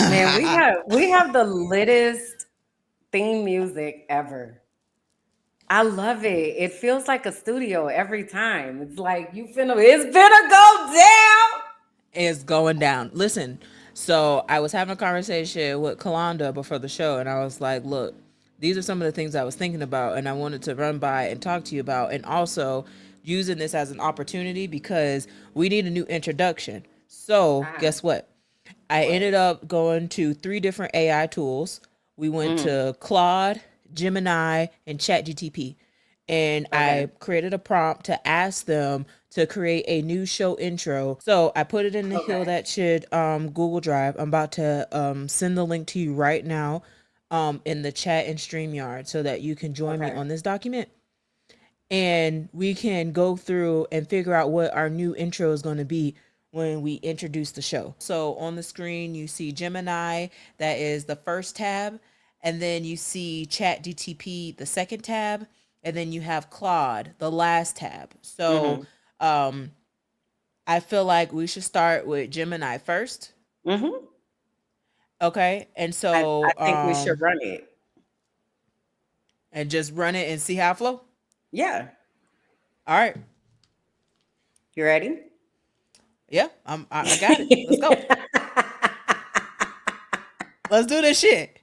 Man, we have the littest theme music ever. I love it. It feels like a studio every time. It's like it's finna go down. Is going down. Listen, so I was having a conversation with Kalanda before the show, and I was like, look, these are some of the things I was thinking about, and I wanted to run by and talk to you about, and also using this as an opportunity because we need a new introduction. So, Ah, guess what? I what? ended up going to three different AI tools. We went Mm, to Claude, Gemini, and ChatGTP. And okay. I created a prompt to ask them to create a new show intro. So I put it in the Hill Okay. That Shit Google Drive. I'm about to send the link to you right now in the chat and StreamYard so that you can join me Okay. on this document. And we can go through and figure out what our new intro is going to be when we introduce the show. So on the screen, you see Gemini, that is the first tab, and then you see Chat DTP, the second tab, and then you have Claude, the last tab. So Mm-hmm. um, I feel like we should start with Gemini first. Mm-hmm. Okay, and I so think we should run it. and just run it and see how it flow. Yeah. All right, You ready? yeah, I got it. Let's go. Let's do this shit.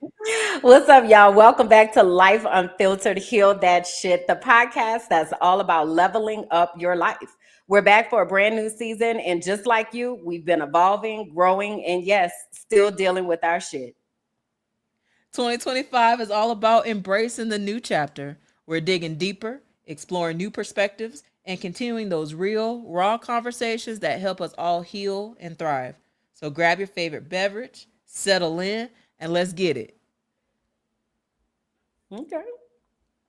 What's up, y'all? Welcome back to Life Unfiltered, Heal That Shit, the podcast that's all about leveling up your life. We're back for a brand new season, and just like you, we've been evolving, growing, and yes, still dealing with our shit. 2025 is all about embracing the new chapter. We're digging deeper, exploring new perspectives, and continuing those real, raw conversations that help us all heal and thrive. So grab your favorite beverage, settle in, and let's get it. Okay.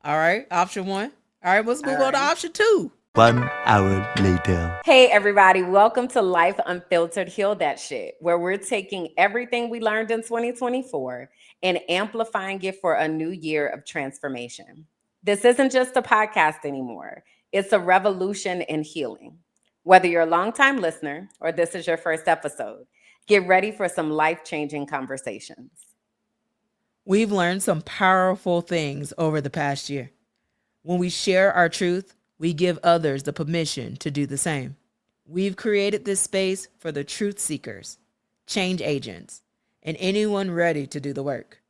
All right, option one. All right, let's All move on to right. option two. 1 hour later. Hey, everybody. Welcome to Life Unfiltered, Heal That Shit, where we're taking everything we learned in 2024 and amplifying it for a new year of transformation. This isn't just a podcast anymore, it's a revolution in healing. Whether you're a longtime listener or this is your first episode, get ready for some life changing conversations. We've learned some powerful things over the past year. When we share our truth, we give others the permission to do the same. We've created this space for the truth seekers, change agents, and anyone ready to do the work.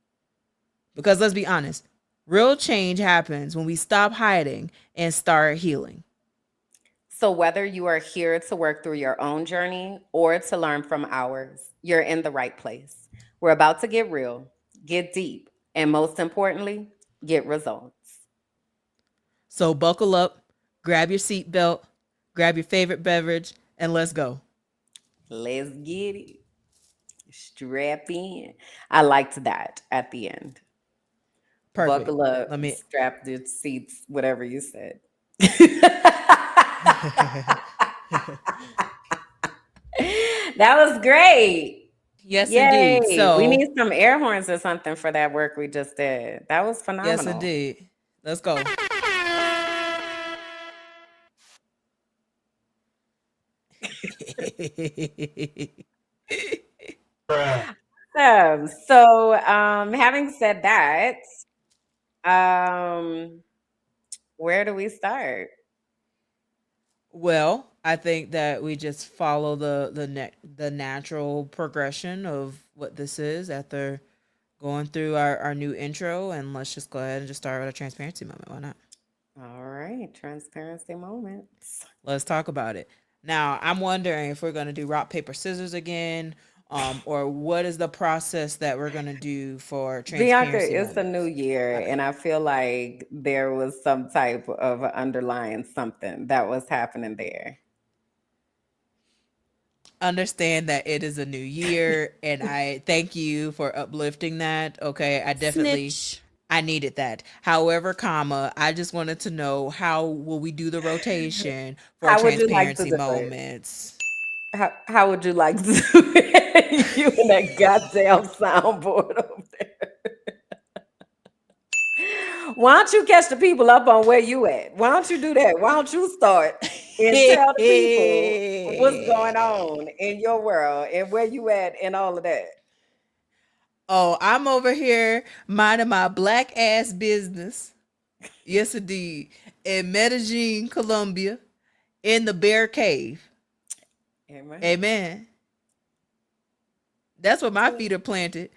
Because let's be honest, real change happens when we stop hiding and start healing. So, whether you are here to work through your own journey or to learn from ours, you're in the right place. We're about to get real, get deep, and most importantly, get results. So buckle up, grab your seatbelt, grab your favorite beverage, and let's go. Let's get it. Strap in. I liked that at the end. Perfect. Buckle up, Let me. strap the seats, whatever you said. That was great. Yes, indeed. Yay. We So, need some air horns or something for that work we just did. That was yes, phenomenal. indeed. Let's go. Having said that, um, where do we start? Well, I think that we just follow the natural progression of what this is after going through our new intro, and let's just go ahead and just start with a transparency moment. Why not? All right, transparency moments. Let's talk about it. Now, I'm wondering if we're going to do rock paper scissors again, or what is the process that we're going to do for Bianca, transparency it's a new moments. year, All and right. I feel like there was some type of underlying something that was happening there. Understand that it is a new year, and I thank you for uplifting that. Okay, Snitch. I needed that. However, comma, I just wanted to know how will we do the rotation for How would you like to transparency do it? moments. How would you like to do it? You and that goddamn soundboard over there. Why don't you catch the people up on where you at? Why don't you do that? Why don't you start and tell the people what's going on in your world and where you at and all of that? Oh, I'm over here minding my black ass business. Yes, indeed. In Medellin, Colombia, in the bear cave. Amen. Amen. That's where my feet are planted.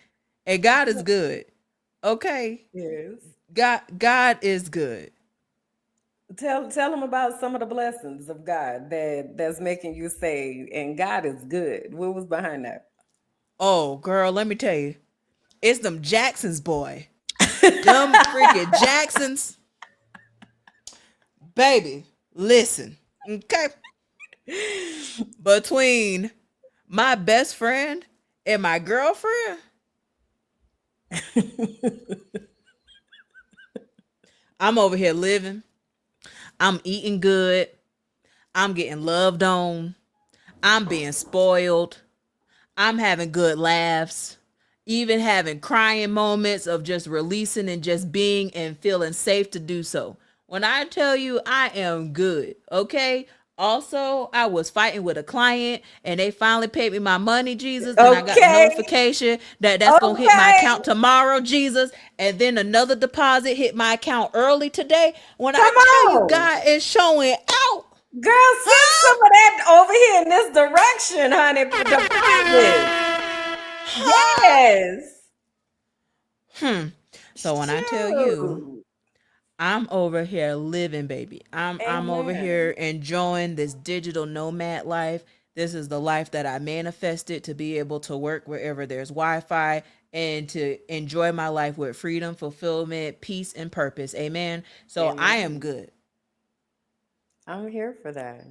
And God is good. Okay. Yes. God is good. Tell them about some of the blessings of God that's making you say, and God is good. What was behind that? Oh, girl, let me tell you. It's them Jacksons, boy. Them freaking Jacksons. Baby, listen. Okay. Between my best friend and my girlfriend, I'm over here living. I'm eating good. I'm getting loved on. I'm being spoiled. I'm having good laughs, even having crying moments of just releasing and just being and feeling safe to do so. When I tell you I am good, okay? Also, I was fighting with a client and they finally paid me my money, Jesus. Then I got the Okay. notification that that's going to hit my Okay. account tomorrow, Jesus. And then another deposit hit my account early today. When I Come tell you on. God is showing out, Girl, send huh? some of that over here in this direction, honey. Deposit. Huh? Yes. So when I tell you Shoot. I'm over here living, baby. I'm over here Amen. enjoying this digital nomad life. This is the life that I manifested to be able to work wherever there's Wi-Fi and to enjoy my life with freedom, fulfillment, peace, and purpose. Amen. So I am Amen. good. I'm here for that.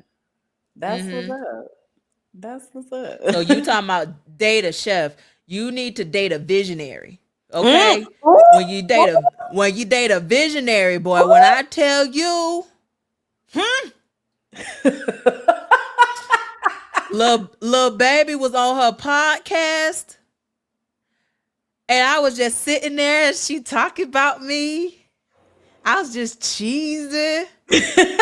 That's what's Mm-hmm. up. That's what's up. So you talking about date a chef? You need to date a visionary. Mm. Okay. Ooh, ooh, When you date a visionary, boy, when I tell you, hmm, little baby was on her podcast, and I was just sitting there, and she talking about me. I was just cheesing.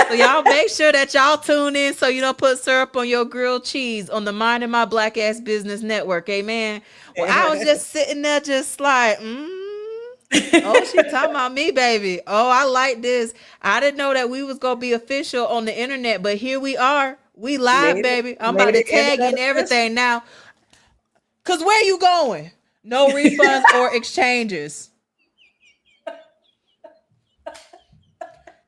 So y'all make sure that y'all tune in so you don't put syrup on your grilled cheese on the Minding My Black Ass Business Network. Amen. Well, I was just sitting there just like, oh, she talking about me, baby. Oh, I like this. I didn't know that we was gonna be official on the internet, but here we are. We live, made it, baby. I'm about made to it tag you internet and official. everything now. Cause where you going? No refunds or exchanges.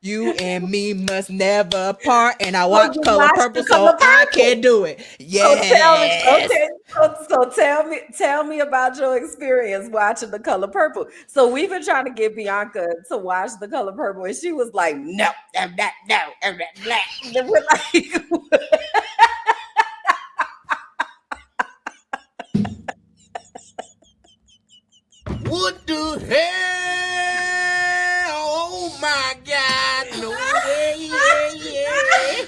You and me must never part. And I So watch you Color watched Purple, the so color I can purple. do it. So tell me, Yes. okay. So tell me about your experience watching the color purple. So we've been trying to get Bianca to watch the color purple, and she was like, "No, I'm not. No, I'm not black." And then we're like, What the hell? Oh my God! No way! Yeah, yeah.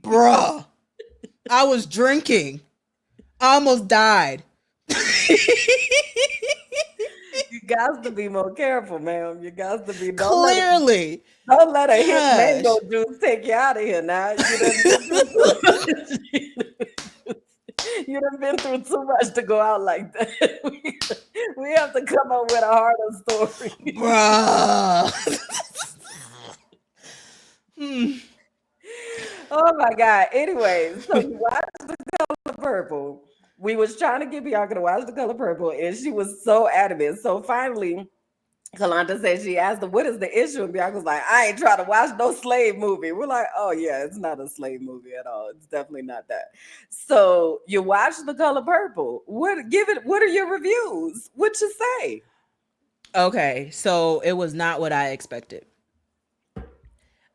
Bruh. I was drinking. I almost died. "You got to be more careful, ma'am. You got to be. Clearly. Don't let a hip mango Gosh. juice take you out of here. Now you done been through too much. You done been through too much to go out like that. We have to come up with a harder story. Bruh. Oh my God. Anyway, so you watched The Color Purple. We was trying to get Bianca to watch The Color Purple, and she was so adamant. So finally, Kalanda said she asked her, "What is the issue?" And Bianca was like, "I ain't trying to watch no slave movie." We're like, "Oh yeah, it's not a slave movie at all. It's definitely not that." So you watch The Color Purple. What give it? What are your reviews? What you say? Okay, so it was not what I expected.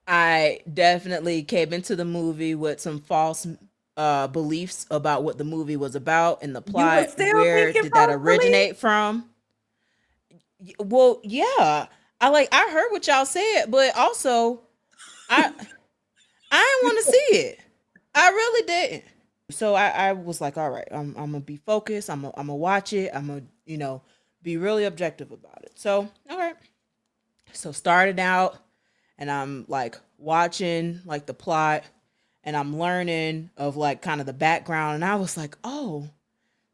I definitely came into the movie with some false beliefs about what the movie was about and the You were plot. still Where thinking did that false belief? originate from? Well, yeah. I heard what y'all said, but also I I didn't want to see it. I really didn't. So I was like, all right, I'm gonna be focused. I'm gonna watch it. I'm gonna be really objective about it. So all right. So started out, and I'm like watching like the plot, and I'm learning of like kind of the background, and I was like, oh,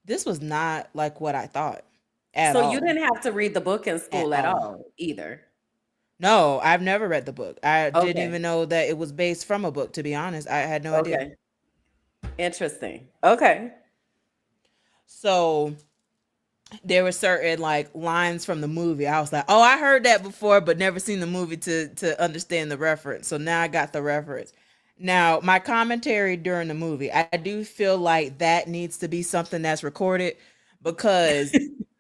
This was not like what I thought at So you all. didn't have to read the book in At school at all. all either. No, I've never read the book. I didn't Okay. even know that it was based from a book, to be honest. I had no idea. Okay. Interesting. Okay. So there were certain like lines from the movie. I was like, "Oh, I heard that before, but never seen the movie to understand the reference." So now I got the reference. Now, my commentary during the movie, I do feel like that needs to be something that's recorded because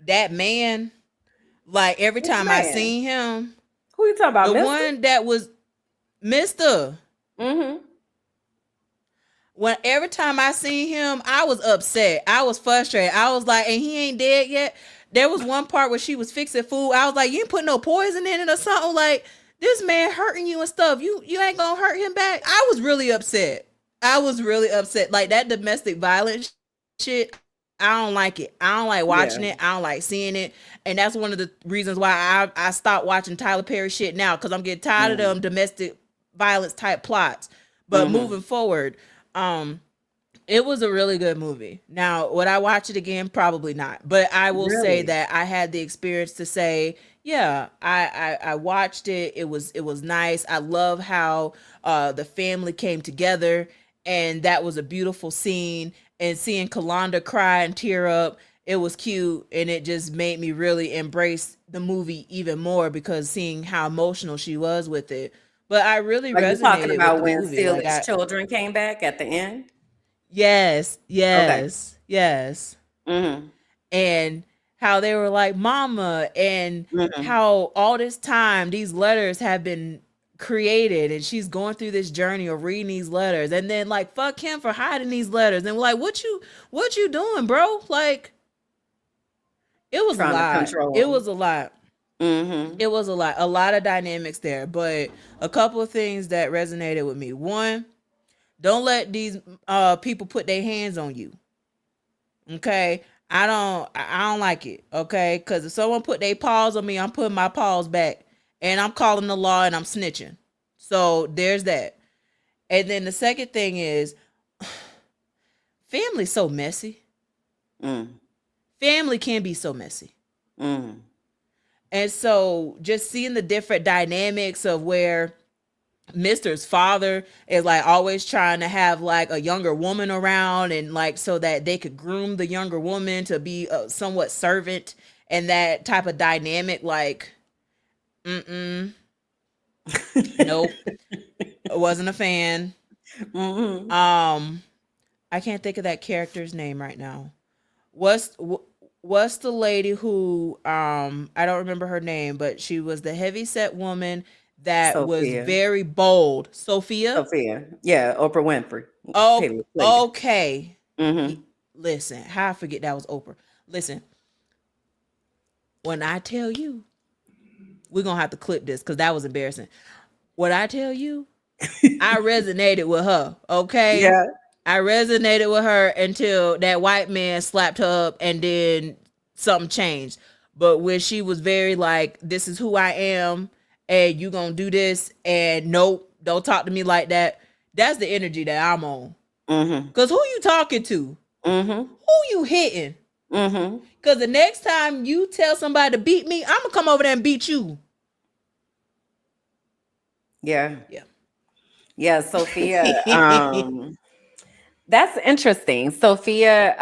that man, like every Which time I man? seen him, Who you talking about, the Mister? one that was Mister, Mm-hmm. when every time I seen him, I was upset. I was frustrated. I was like, and he ain't dead yet. There was one part where she was fixing food. I was like, you ain't put no poison in it or something. Like this man hurting you and stuff. You ain't gonna hurt him back. I was really upset. I was really upset. Like that domestic violence shit. I don't like it. I don't like watching it. I Yeah. don't like seeing it. And that's one of the reasons why I stopped watching Tyler Perry shit now because I'm getting tired of them Mm-hmm. domestic violence type plots. But Mm-hmm. moving forward, um, it was a really good movie. Now, would I watch it again? Probably not. But I will say Really? that I had the experience to say, yeah, I watched it. It was nice. I love how the family came together, and that was a beautiful scene. And seeing Kalonda cry and tear up, it was cute, and it just made me really embrace the movie even more because seeing how emotional she was with it. But I really Are you talking resonated with about the when movie. Like Celia's I, children came back at the end? yes, Okay. yes, yes. Mm-hmm. And how they were like mama, and Mm-hmm. how all this time these letters have been created, and she's going through this journey of reading these letters, and then like fuck him for hiding these letters, and we're like what you doing, bro? Like it was a Trying to lot. control It them. was a lot. Mm-hmm. It was a lot of dynamics there, but a couple of things that resonated with me. One, don't let these people put their hands on you. Okay. I don't like it. Okay. Cause if someone put their paws on me, I'm putting my paws back. And I'm calling the law and I'm snitching. So there's that. And then the second thing is family's so messy. Mm. Family can be so messy. Mm. And so just seeing the different dynamics of where Mister's father is like always trying to have like a younger woman around, and like so that they could groom the younger woman to be a somewhat servant, and that type of dynamic, like mm-mm, nope, I wasn't a fan. Mm-hmm. um I can't think of that character's name right now. What's the lady who I don't remember her name, but she was the heavy set woman that was Sophia. very bold. Sophia. Sophia. Yeah, Oprah Winfrey. Oh, Played it. okay. Mm-hmm. Listen, how I forget that was Oprah. Listen, when I tell you, we're gonna have to clip this because that was embarrassing. What I tell you, I resonated with her. Okay, Yeah. I resonated with her until that white man slapped her up, and then something changed. But when she was very like, "This is who I am, and you gonna do this," and nope, don't talk to me like that. That's the energy that I'm on. Mm-hmm. Cause who you talking to? Mm-hmm. Who you hitting? Mm-hmm. Cause the next time you tell somebody to beat me, I'm gonna come over there and beat you. Yeah. Yeah. Yeah, Sophia. That's interesting. Sophia,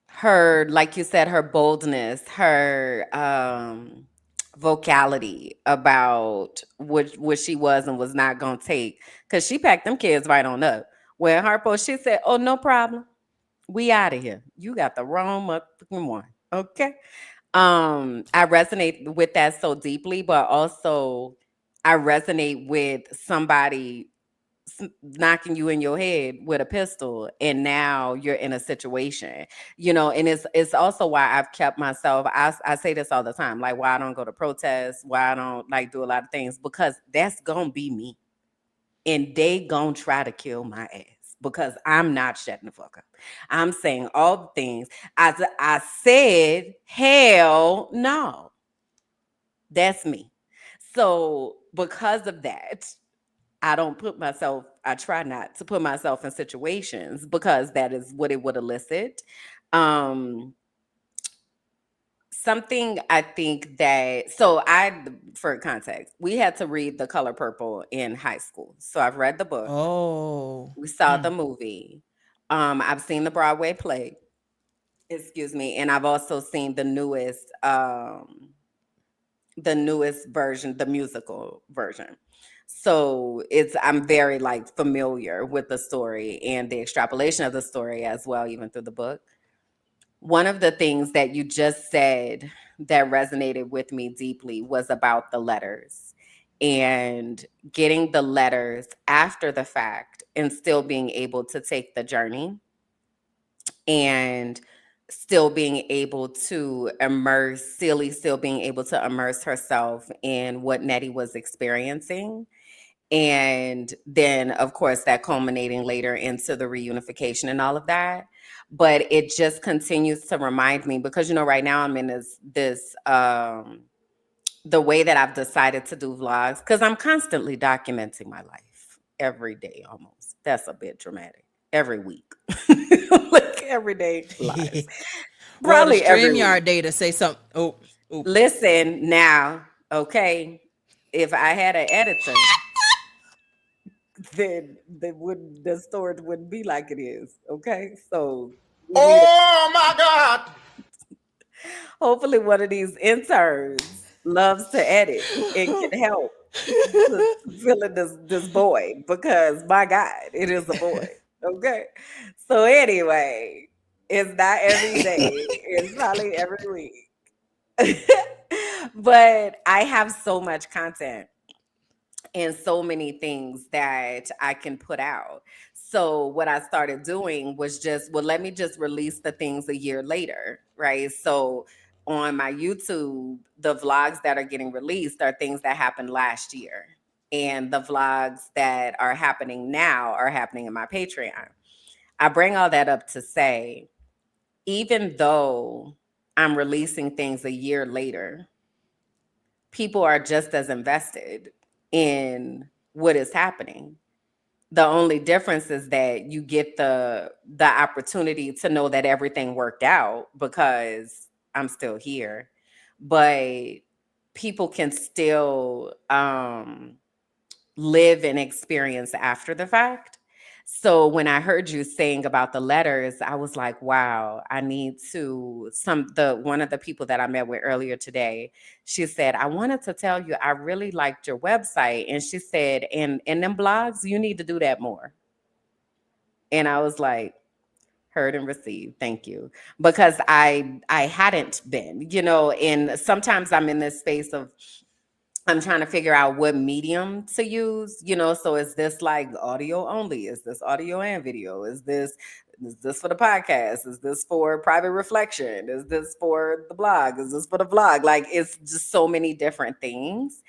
her, like you said, her boldness, her vocality about what she was and was not gonna take. Cause she packed them kids right on up. When Harpo, she said, "Oh, no problem. We out of here. You got the wrong motherfucking one." Okay. I resonate with that so deeply, but also I resonate with somebody knocking you in your head with a pistol, and now you're in a situation, and it's also why I've kept myself. I say this all the time, like why I don't go to protests, why I don't like do a lot of things, because that's gonna be me, and they gonna try to kill my ass because I'm not shutting the fuck up. I'm saying all the things. I said, hell no. That's me. So because of that, I try not to put myself in situations because that is what it would elicit. Um, Something I think that, for context, we had to read The Color Purple in high school. So I've read the book, Oh. we saw the Mm. movie, I've seen the Broadway play, excuse me, and I've also seen the newest version, the musical version. So I'm very like familiar with the story and the extrapolation of the story as well, even through the book. One of the things that you just said that resonated with me deeply was about the letters and getting the letters after the fact and still being able to take the journey and still being able to still being able to immerse herself in what Nettie was experiencing. And then, of course, that culminating later into the reunification and all of that. But it just continues to remind me because, right now I'm in the way that I've decided to do vlogs because I'm constantly documenting my life every day almost. That's a bit dramatic. Every week. Like every day lives. Well, the Probably every week. StreamYard data say something. Oh, oh. Listen now, okay? If I had an editor, then the storage wouldn't be like it is. Okay. So we need Oh my God. hopefully one of these interns loves to edit and can help to fill in this void because my God, it is a void. Okay. So anyway, it's not every day. It's probably every week. But I have so much content and so many things that I can put out. So what I started doing was let me just release the things a year later, right? So on my YouTube, the vlogs that are getting released are things that happened last year. And the vlogs that are happening now are happening in my Patreon. I bring all that up to say, even though I'm releasing things a year later, people are just as invested in what is happening. The only difference is that you get the opportunity to know that everything worked out because I'm still here. But people can still live and experience after the fact. So when I heard you saying about the letters, I was like, wow, I need to the one of the people that I met with earlier today, she said, I wanted to tell you I really liked your website. And she said, and in them blogs, you need to do that more. And I was like, heard and received. Thank you. Because I hadn't been, and sometimes I'm in this space of I'm trying to figure out what medium to use, So is this like audio only? Is this audio and video? Is this for the podcast? Is this for private reflection? Is this for the blog? Is this for the vlog? Like it's just so many different things.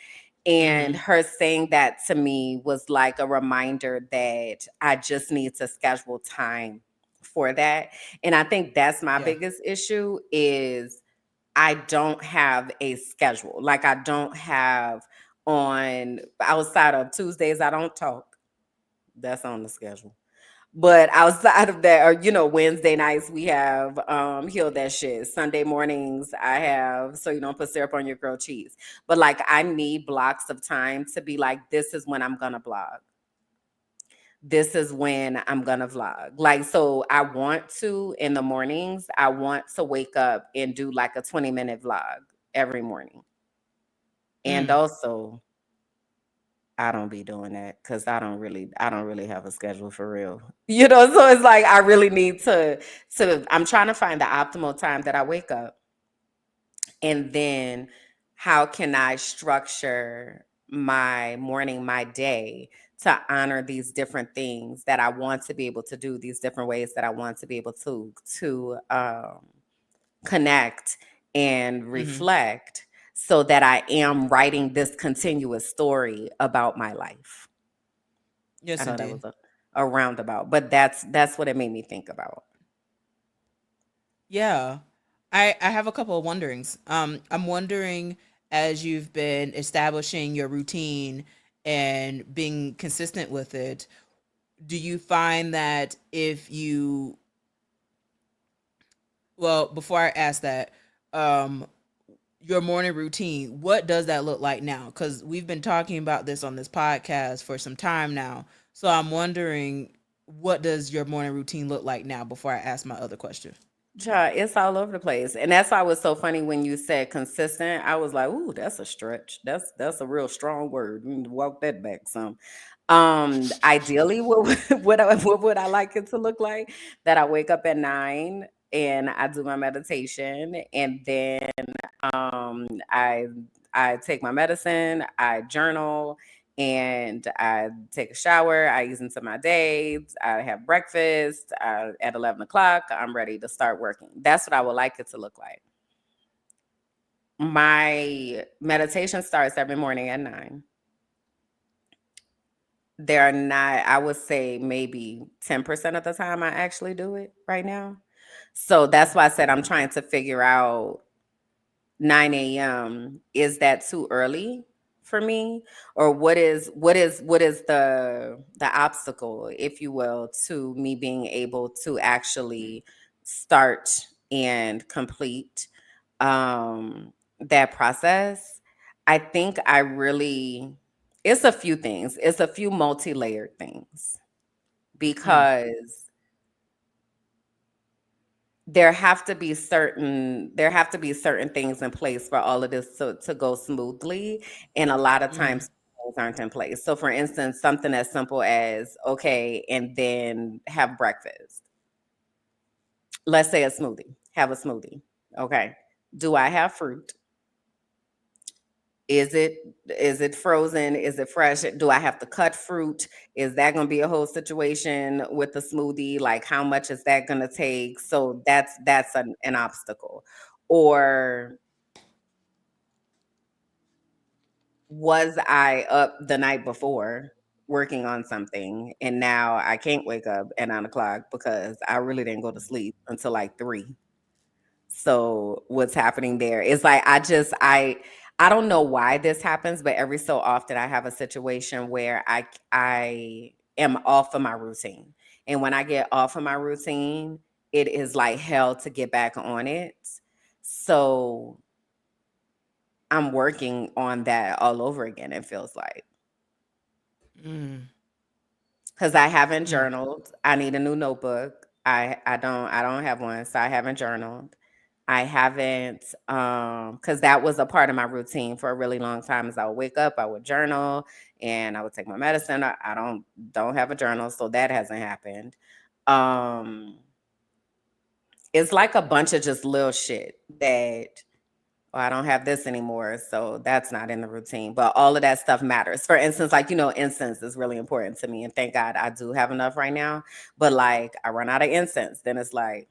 And Mm-hmm. her saying that to me was like a reminder that I just need to schedule time for that. And I think that's my Yeah. biggest issue is I don't have a schedule. Like I don't have on outside of Tuesdays, I don't talk. That's on the schedule. But outside of that, or Wednesday nights we have heal that shit. Sunday mornings I have so you don't put syrup on your grilled cheese. But like I need blocks of time to be like, this is when I'm gonna blog. This is when I'm gonna vlog. Like, so I want to in the mornings, I want to wake up and do like a 20-minute vlog every morning. And Mm. also, I don't be doing that because I don't really have a schedule for real. So it's like I really need I'm trying to find the optimal time that I wake up. And then how can I structure my morning, my day to honor these different things that I want to be able to do, these different ways that I want to be able to connect and Mm-hmm. reflect so that I am writing this continuous story about my life. I Yes, know that was indeed. a roundabout, but that's what it made me think about. Yeah. I have a couple of wonderings. I'm wondering as you've been establishing your routine and being consistent with it, do you find that if you, well, before I ask that, um, your morning routine, what does that look like now? Because we've been talking about this on this podcast for some time now. So I'm wondering, what does your morning routine look like now before I ask my other question? Child, it's all over the place. And that's why it was so funny when you said consistent. I was like, ooh, that's a stretch. That's a real strong word. We need to walk that back some. Ideally, what what would I like it to look like? That I wake up at 9 and I do my meditation, and then um I I take my medicine, I journal, and I take a shower. I ease into my day. I have breakfast. At 11 o'clock, I'm ready to start working. That's what I would like it to look like. My meditation starts every morning at 9. There are not, I would say maybe 10% of the time I actually do it right now. So that's why I said I'm trying to figure out 9 a.m. Is that too early for me, or what is the obstacle, if you will, to me being able to actually start and complete that process? I think I really, it's a few things. It's a few multi-layered things, Mm, because there have to be certain things in place for all of this to go smoothly, and a lot of mm, times things aren't in place. So for instance, something as simple as, okay, and then have breakfast. Let's say a smoothie. Have a smoothie. Okay. Do I have fruit? Is it frozen? Is it fresh? Do I have to cut fruit? Is that going to be a whole situation with the smoothie? Like, how much is that going to take? So that's an obstacle. Or was I up the night before working on something, and now I can't wake up at 9 o'clock because I really didn't go to sleep until like 3? So what's happening there is like, I don't know why this happens, but every so often I have a situation where I am off of my routine. And when I get off of my routine, it is like hell to get back on it. So I'm working on that all over again, it feels like. mm, Because I haven't mm, journaled. I need a new notebook. I don't have one, so I haven't journaled. I haven't, because that was a part of my routine for a really long time. As I would wake up, I would journal, and I would take my medicine. I don't have a journal, so that hasn't happened. Um, it's like a bunch of just little shit that, oh, I don't have this anymore, so that's not in the routine. But all of that stuff matters. For instance, like, incense is really important to me, and thank God I do have enough right now. But like, I run out of incense, then it's like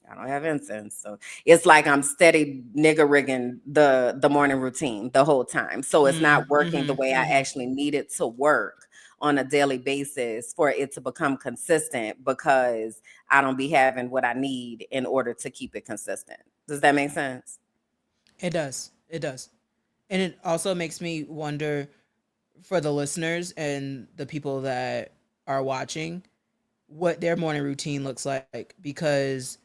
I don't have incense. So it's like I'm steady nigga rigging the morning routine the whole time. So it's mm, not working the mhm, way I mhm. actually need it to work on a daily basis for it to become consistent, because I don't be having what I need in order to keep it consistent. Does that make sense? It does. It does. And it also makes me wonder, for the listeners and the people that are watching, what their morning routine looks like, because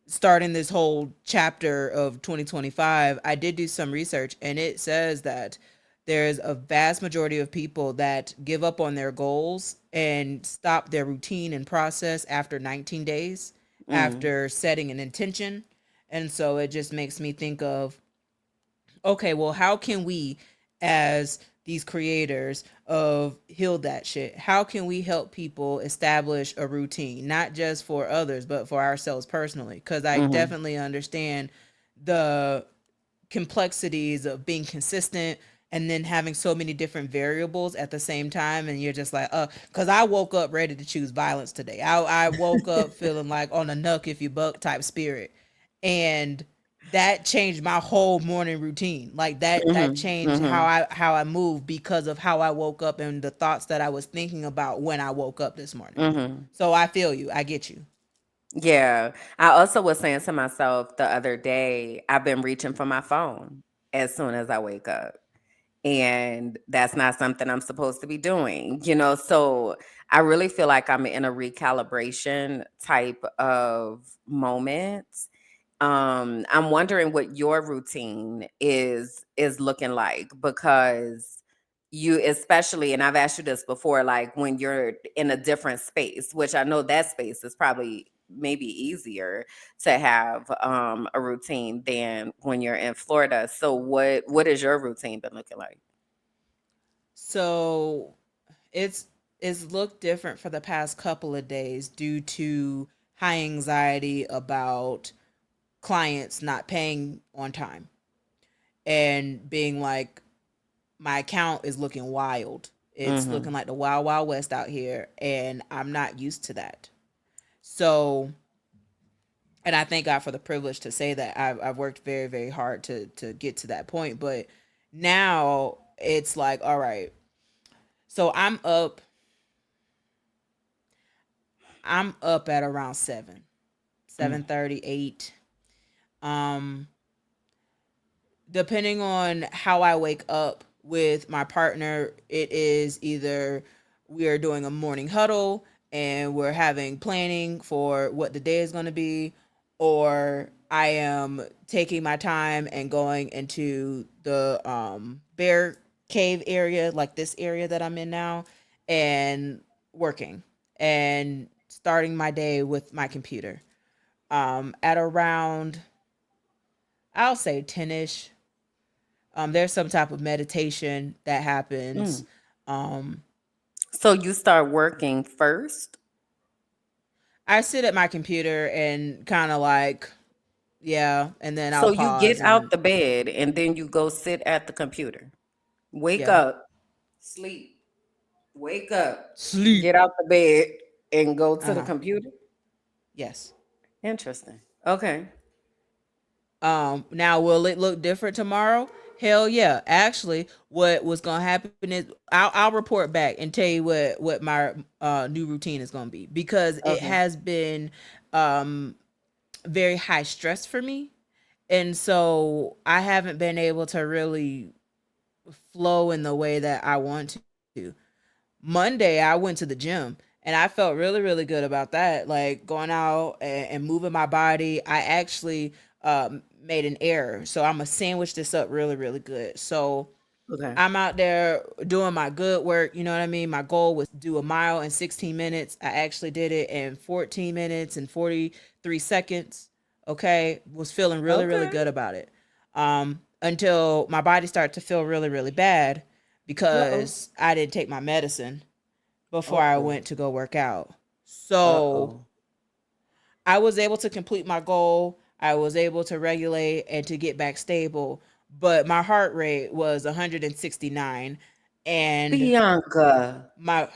starting this whole chapter of 2025, I did do some research, and it says that there's a vast majority of people that give up on their goals and stop their routine and process after 19 days Mm. after setting an intention. And so it just makes me think of, okay, well, how can we, as these creators of Heal That Shit, how can we help people establish a routine, not just for others, but for ourselves personally? Because I Mhm. definitely understand the complexities of being consistent and then having so many different variables at the same time, and you're just like, because I woke up ready to choose violence today. I woke up feeling like on a nuck if you buck type spirit, and that changed my whole morning routine. Like that Mhm. changed how Mhm. I move because of how I woke up and the thoughts that I was thinking about when I woke up this morning. Mhm. So I feel you, I get you. Yeah. I also was saying to myself the other day, I've been reaching for my phone as soon as I wake up. and that's not something I'm supposed to be doing, you know? So I really feel like I'm in a recalibration type of moment. I'm wondering what your routine is looking like, because you, especially, and I've asked you this before, like when you're in a different space, which I know that space is probably maybe easier to have a routine than when you're in Florida. So what has your routine been looking like? So it's it's looked different for the past couple of days due to high anxiety about clients not paying on time and being like, my account is looking wild. It's looking Mhm. like the wild wild west out here, and I'm not used to that. So, and I thank God for the privilege to say that I've worked very very hard to get to that point. But now it's like, all right, so I'm up at around 7:30, 8. Um, Depending on how I wake up with my partner, it is either we are doing a morning huddle and we're having planning for what the day is going to be, or I am taking my time and going into the bear cave area, like this area that I'm in now, and working and starting my day with my computer. At around, I'll say 10ish, there's some type of meditation that happens. Mm. Um, So you start working first? I sit at my computer and kind of like, yeah, and then I'll So you get pause out and the bed and then you go sit at the computer. Wake yeah, up, sleep, wake up, sleep. get out the bed and go Uh to the huh. computer. Yes. Interesting. Okay. Now will it look different tomorrow? Hell yeah. Actually, what was gonna happen is I'll report back and tell you what my new routine is gonna be, because it Okay. has been um very high stress for me, and so I haven't been able to really flow in the way that I want to. Monday, I went to the gym and I felt really, really good about that. Like going out and moving my body. I actually made an error. So I'm going to sandwich this up really, really good. So Okay. I'm out there doing my good work. You know what I mean? My goal was to do a mile in 16 minutes. I actually did it in 14 minutes and 43 seconds. Okay. Was feeling really, really Okay. good about it. Until my body started to feel really, really bad Uh-oh. because I didn't take my medicine before I Uh-oh. went to go work out. So Uh-oh. I was able to complete my goal. I was able to regulate and to get back stable, but my heart rate was 169, and Bianca. my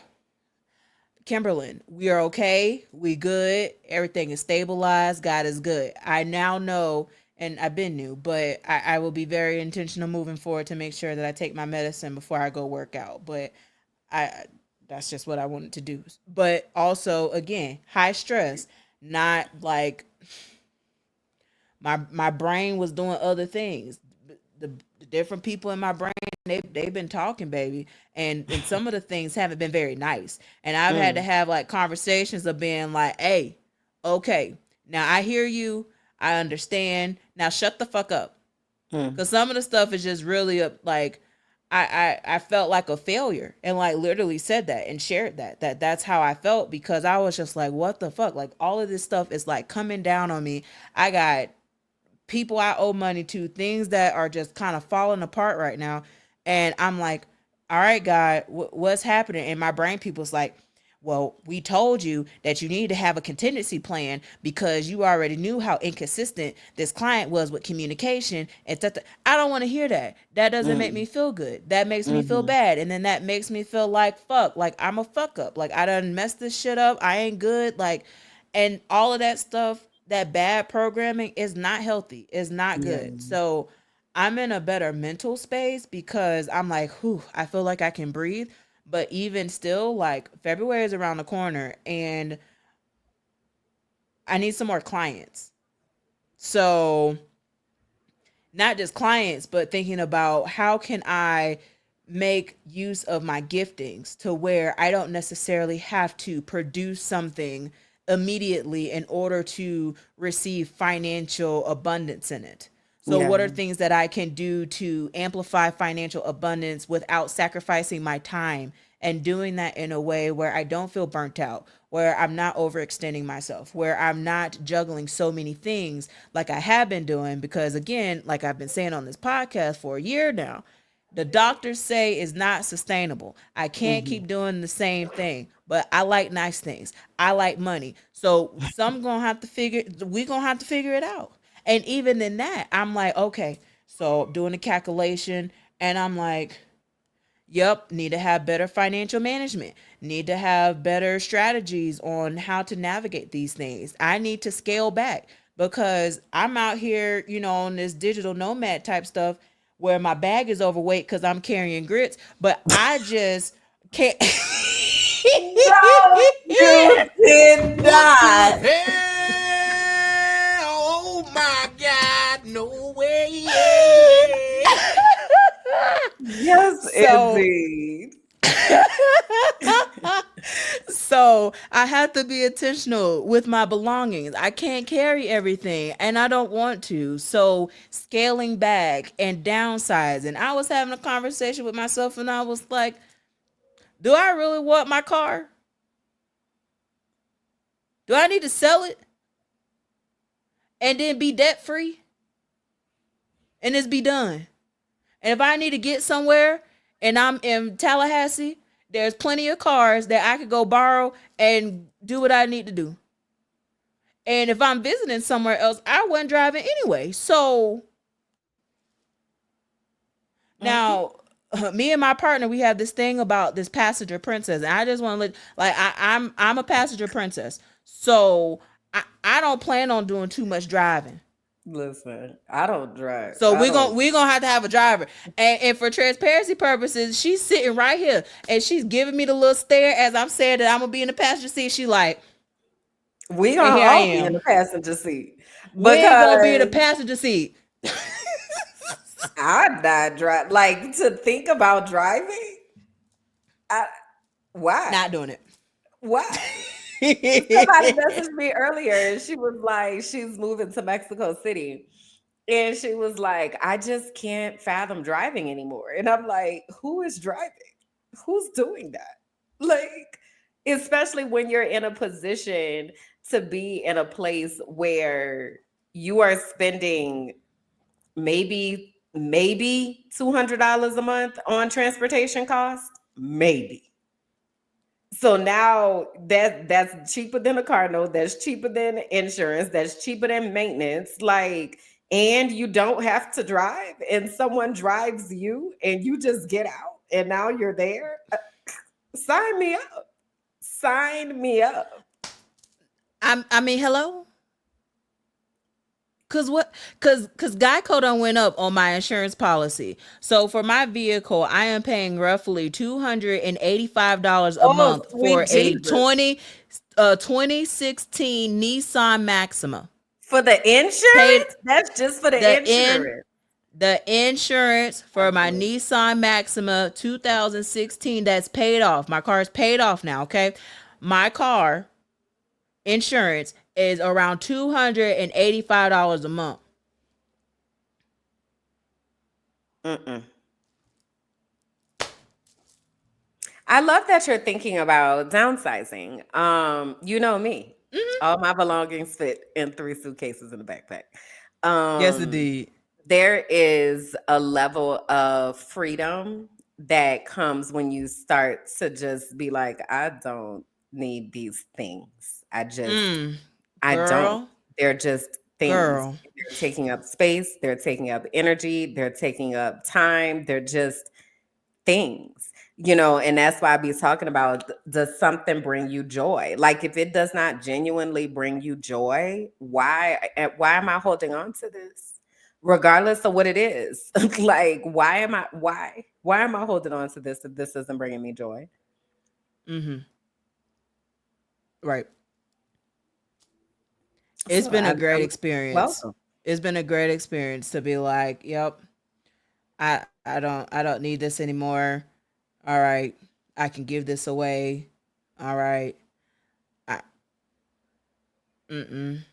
Kimberlyn, we are okay. We good. Everything is stabilized. God is good. I now know, and I've been new, but I will be very intentional moving forward to make sure that I take my medicine before I go work out. But I that's just what I wanted to do. But also, again, high stress, not like my brain was doing other things. The different people in my brain, they've been talking, baby, and some of the things haven't been very nice. And I've had to Mm. have like conversations of being like, hey, okay, now I hear you, I understand. Now shut the fuck up, Mm. because some of the stuff is just really like I felt like a failure, and like literally said that and shared that's how I felt, because I was just like, what the fuck, like all of this stuff is like coming down on me. I got people I owe money to, things that are just kind of falling apart right now. And I'm like, all right, God, what's happening? And my brain people's like, well, we told you that you need to have a contingency plan because you already knew how inconsistent this client was with communication. And I don't want to hear that. That doesn't make me Mm. feel good. That makes me feel Mm-hmm. bad. And then that makes me feel like fuck, like I'm a fuck up. Like I done messed this shit up. I ain't good. Like, and all of that stuff, that bad programming is not healthy. It's not Yeah. good. So I'm in a better mental space because I'm like, whew, I feel like I can breathe. But even still, like February is around the corner and I need some more clients. So not just clients, but thinking about how can I make use of my giftings to where I don't necessarily have to produce something immediately in order to receive financial abundance in it. So, what are Yeah. things that I can do to amplify financial abundance without sacrificing my time and doing that in a way where I don't feel burnt out, where I'm not overextending myself, where I'm not juggling so many things like I have been doing? Because, again, like I've been saying on this podcast for a year now, the doctors say is not sustainable. I can't Hmm. keep doing the same thing. But I like nice things. I like money. So we gonna have to figure it out. And even in that, I'm like, okay, so doing a calculation, and I'm like, yep, need to have better financial management. Need to have better strategies on how to navigate these things. I need to scale back because I'm out here, on this digital nomad type stuff where my bag is overweight because I'm carrying grits, but I just can't. No, you did What not. the hell? Oh my God! No way! Yes, so indeed. So I have to be intentional with my belongings. I can't carry everything and I don't want to. So scaling back and downsizing. I was having a conversation with myself and I was like, do I really want my car? Do I need to sell it and then be debt free and just be done? And if I need to get somewhere and I'm in Tallahassee, there's plenty of cars that I could go borrow and do what I need to do. And if I'm visiting somewhere else, I wasn't driving anyway. So Hmm. now, me and my partner, we have this thing about this passenger princess, and I just want to like I'm a passenger princess, so I don't plan on doing too much driving. Listen, I don't drive. So I we're gonna have a driver, and for transparency purposes, she's sitting right here, and she's giving me the little stare as I'm saying that I'm gonna be in the passenger seat. She like, we and gonna here I all be in am. the passenger seat We ain't gonna be in the because passenger seat. I'm not drive. Like to think about driving. I, why? Not doing Why? Somebody it. messaged me earlier and she was like, she's moving to Mexico City. And she was like, I just can't fathom driving anymore. And I'm like, who is driving? Who's doing that? Like, especially when you're in a position to be in a place where you are spending maybe $200 a month on transportation costs, maybe. So now that's cheaper than a car note, that's cheaper than insurance, that's cheaper than maintenance. Like, and you don't have to drive, and someone drives you, and you just get out, and now you're there. Sign me up. Sign me up. I mean, hello. Cause what? Cause Geico done went up on my insurance policy. So for my vehicle, I am paying roughly $285 a Oh, month for sweet a Jesus. 2016 Nissan Maxima. For the Paid insurance? That's just for the the in insurance. the insurance I for my can't. Nissan Maxima 2016 that's paid off. My car is paid off now. Okay, my car insurance is around $285 a month. Mm-mm. I love that you're thinking about downsizing. You know me. All my belongings fit in 3 suitcases in a backpack. Yes, Um, indeed. there is a level of freedom that comes when you start to just be like, I don't need these things. Mm, I don't. girl, They're just things. girl. They're taking up space, they're taking up energy, they're taking up time, they're just things, and that's why I be talking about, does something bring you joy? Like if it does not genuinely bring you joy, why am I holding on to this? Regardless of what it is. Like why am I holding on to this if this isn't bringing me joy? Mm-hmm. Right. It's So been a great I'm experience. welcome. It's been a great experience to be like, yep, I don't need this anymore. All right, I can give this away. All right. I mm-mm,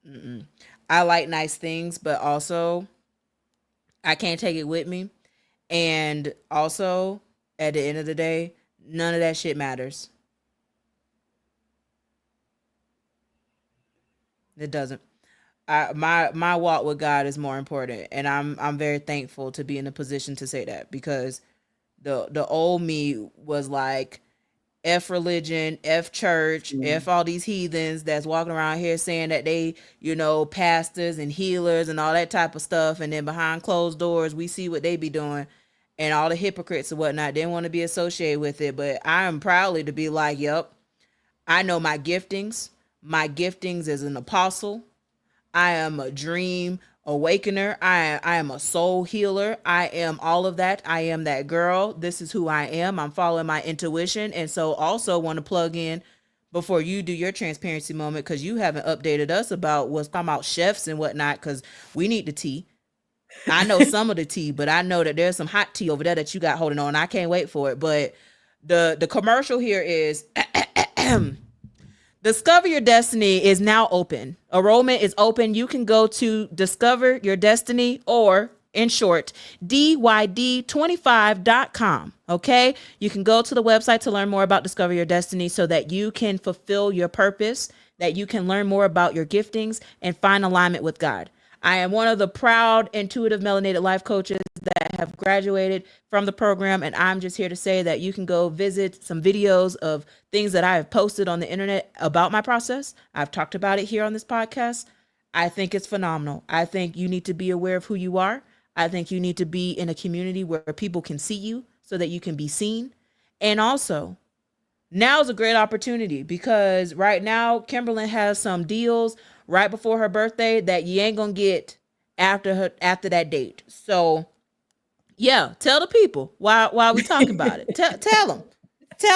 mm-mm. I like nice things, but also I can't take it with me. And also, at the end of the day, none of that shit matters. It doesn't. My walk with God is more important, and I'm very thankful to be in a position to say that, because the old me was like, F religion, F church, F all these heathens that's walking around here saying that they, pastors and healers and all that type of stuff. And then behind closed doors, we see what they be doing, and all the hypocrites and whatnot. They didn't want to be associated with it. But I am proudly to be like, yep, I know my giftings. My giftings as an apostle. I am a dream awakener. I am a soul healer. I am all of that. I am that girl. This is who I am. I'm following my intuition. And so also want to plug in before you do your transparency moment, because you haven't updated us about what's talking about chefs and whatnot, because we need the tea. I know some of the tea, but I know that there's some hot tea over there that you got holding on. I can't wait for it. But the commercial here is Discover Your Destiny is now open. Enrollment is open. You can go to Discover Your Destiny, or in short, DYD25.com. Okay? You can go to the website to learn more about Discover Your Destiny so that you can fulfill your purpose, that you can learn more about your giftings and find alignment with God. I am one of the proud intuitive melanated life coaches that have graduated from the program, and I'm just here to say that you can go visit some videos of things that I have posted on the internet about my process. I've talked about it here on this podcast. I think it's phenomenal. I think you need to be aware of who you are. I think you need to be in a community where people can see you so that you can be seen. And also, now is a great opportunity, because right now Kimberlyn has some deals right before her birthday that you ain't gonna get after that date. So yeah, tell the people why we talking about it. Tell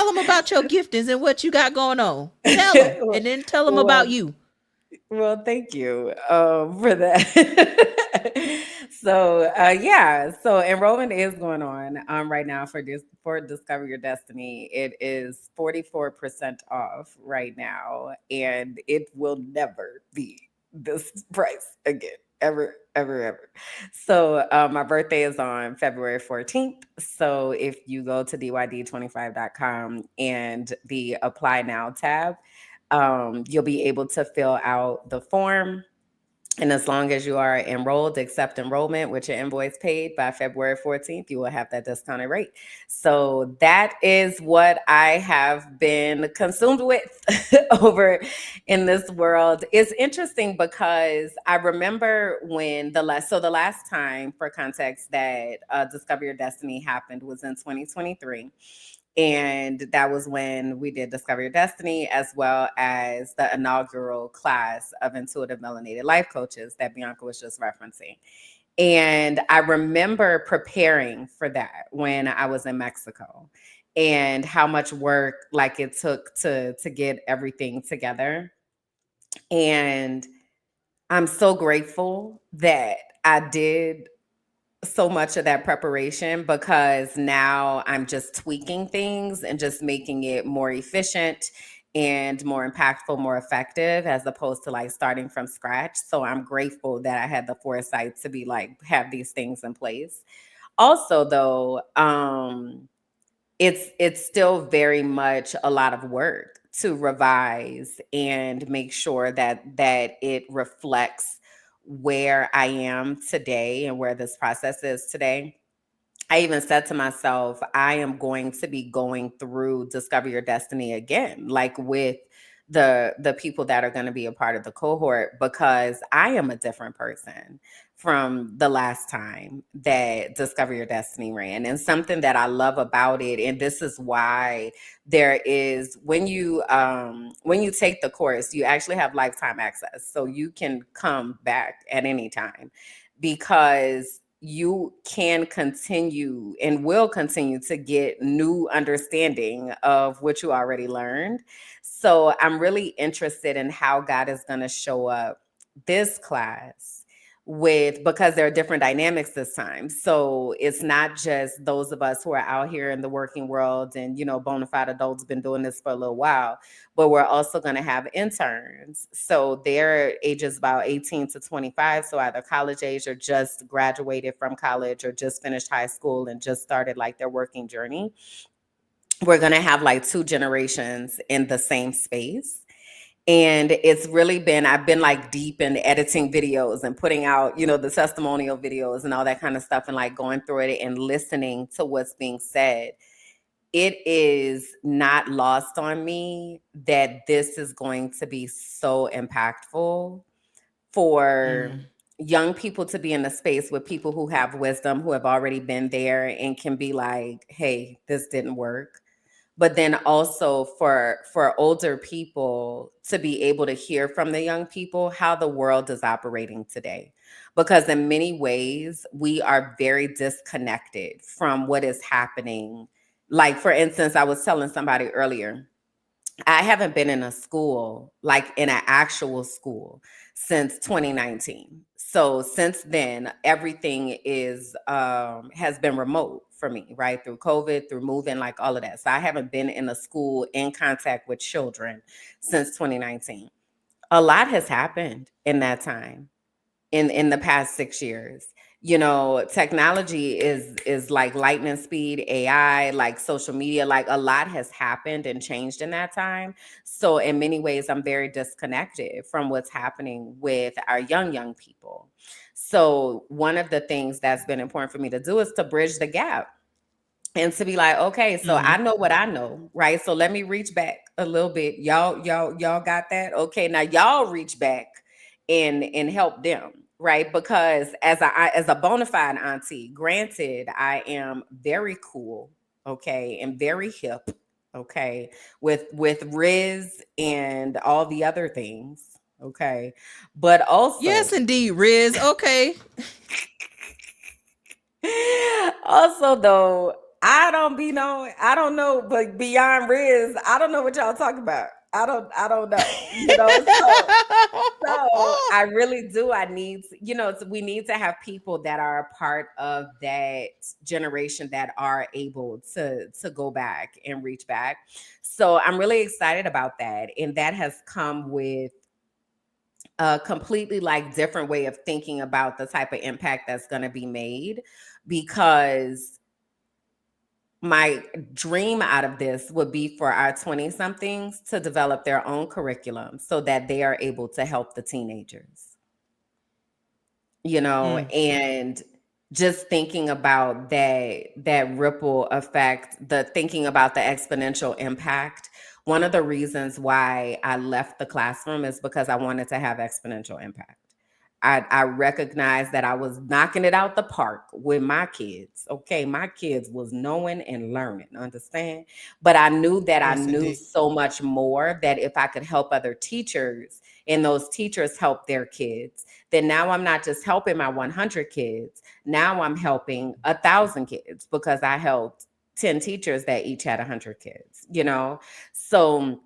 them about your giftings and what you got going on. Tell them, well, and then tell them about well, you. Well, thank you for that. Yeah, so enrollment is going on right now for this for Discover Your Destiny. It is 44% off right now, and it will never be this price again. Ever, ever, ever. My birthday is on February 14th. So, if you go to dyd25.com and the Apply Now tab, you'll be able to fill out the form. And as long as you are enrolled, accept enrollment with your invoice paid by February 14th, you will have that discounted rate. So that is what I have been consumed with over in this world. It's interesting because I remember when the last time, for context, that Discover Your Destiny happened was in 2023. And that was when we did Discover Your Destiny, as well as the inaugural class of Intuitive Melanated Life Coaches that Bianca was just referencing. And I remember preparing for that when I was in Mexico, and how much work like it took to get everything together. And I'm so grateful that I did so much of that preparation, because now I'm just tweaking things and just making it more efficient and more impactful, more effective, as opposed to like starting from scratch. So I'm grateful that I had the foresight to be like, have these things in place. Also, though, it's still very much a lot of work to revise and make sure that it reflects where I am today and where this process is today. I even said to myself, I am going to be going through Discover Your Destiny again, like with the people that are going to be a part of the cohort, because I am a different person from the last time that Discover Your Destiny ran. And something that I love about it, and this is why there is, when you take the course, you actually have lifetime access. So you can come back at any time, because you can continue and will continue to get new understanding of what you already learned. So I'm really interested in how God is going to show up this class with, because there are different dynamics this time. So it's not just those of us who are out here in the working world and, bona fide adults been doing this for a little while, but we're also going to have interns. So they're ages about 18 to 25. So either college age or just graduated from college or just finished high school and just started like their working journey. We're going to have like two generations in the same space. And it's really been, I've been like deep in editing videos and putting out, the testimonial videos and all that kind of stuff, and like going through it and listening to what's being said. It is not lost on me that this is going to be so impactful for young people to be in a space with people who have wisdom, who have already been there and can be like, hey, this didn't work. But then also for older people to be able to hear from the young people how the world is operating today, because in many ways we are very disconnected from what is happening. Like, for instance, I was telling somebody earlier, I haven't been in a school, like in an actual school, since 2019. So since then, everything is has been remote for me, right? Through COVID, through moving, like all of that. So I haven't been in a school in contact with children since 2019. A lot has happened in that time, in the past 6 years. Technology is like lightning speed, AI, like social media, like a lot has happened and changed in that time. So in many ways, I'm very disconnected from what's happening with our young people. So one of the things that's been important for me to do is to bridge the gap and to be like, okay, so I know what I know, right? So let me reach back a little bit. Y'all got that? Okay, now y'all reach back and help them, right? Because as a bona fide auntie, granted, I am very cool, okay, and very hip, okay, with Riz and all the other things, okay, but Yes, also indeed, Riz. Okay. also, though, I don't know, but beyond Riz, I don't know what y'all talking about. I don't know, so I really do. I need, we need to have people that are a part of that generation that are able to go back and reach back. So I'm really excited about that. And that has come with a completely like different way of thinking about the type of impact that's going to be made, because my dream out of this would be for our 20 somethings to develop their own curriculum so that they are able to help the teenagers, and just thinking about that ripple effect, the thinking about the exponential impact. One of the reasons why I left the classroom is because I wanted to have exponential impact. I recognized that I was knocking it out the park with my kids. Okay, my kids was knowing and learning, understand? But I knew that I Yes, knew indeed. so much more, that if I could help other teachers and those teachers help their kids, then now I'm not just helping my 100 kids. Now I'm helping 1,000 kids, because I helped 10 teachers that each had 100 kids, So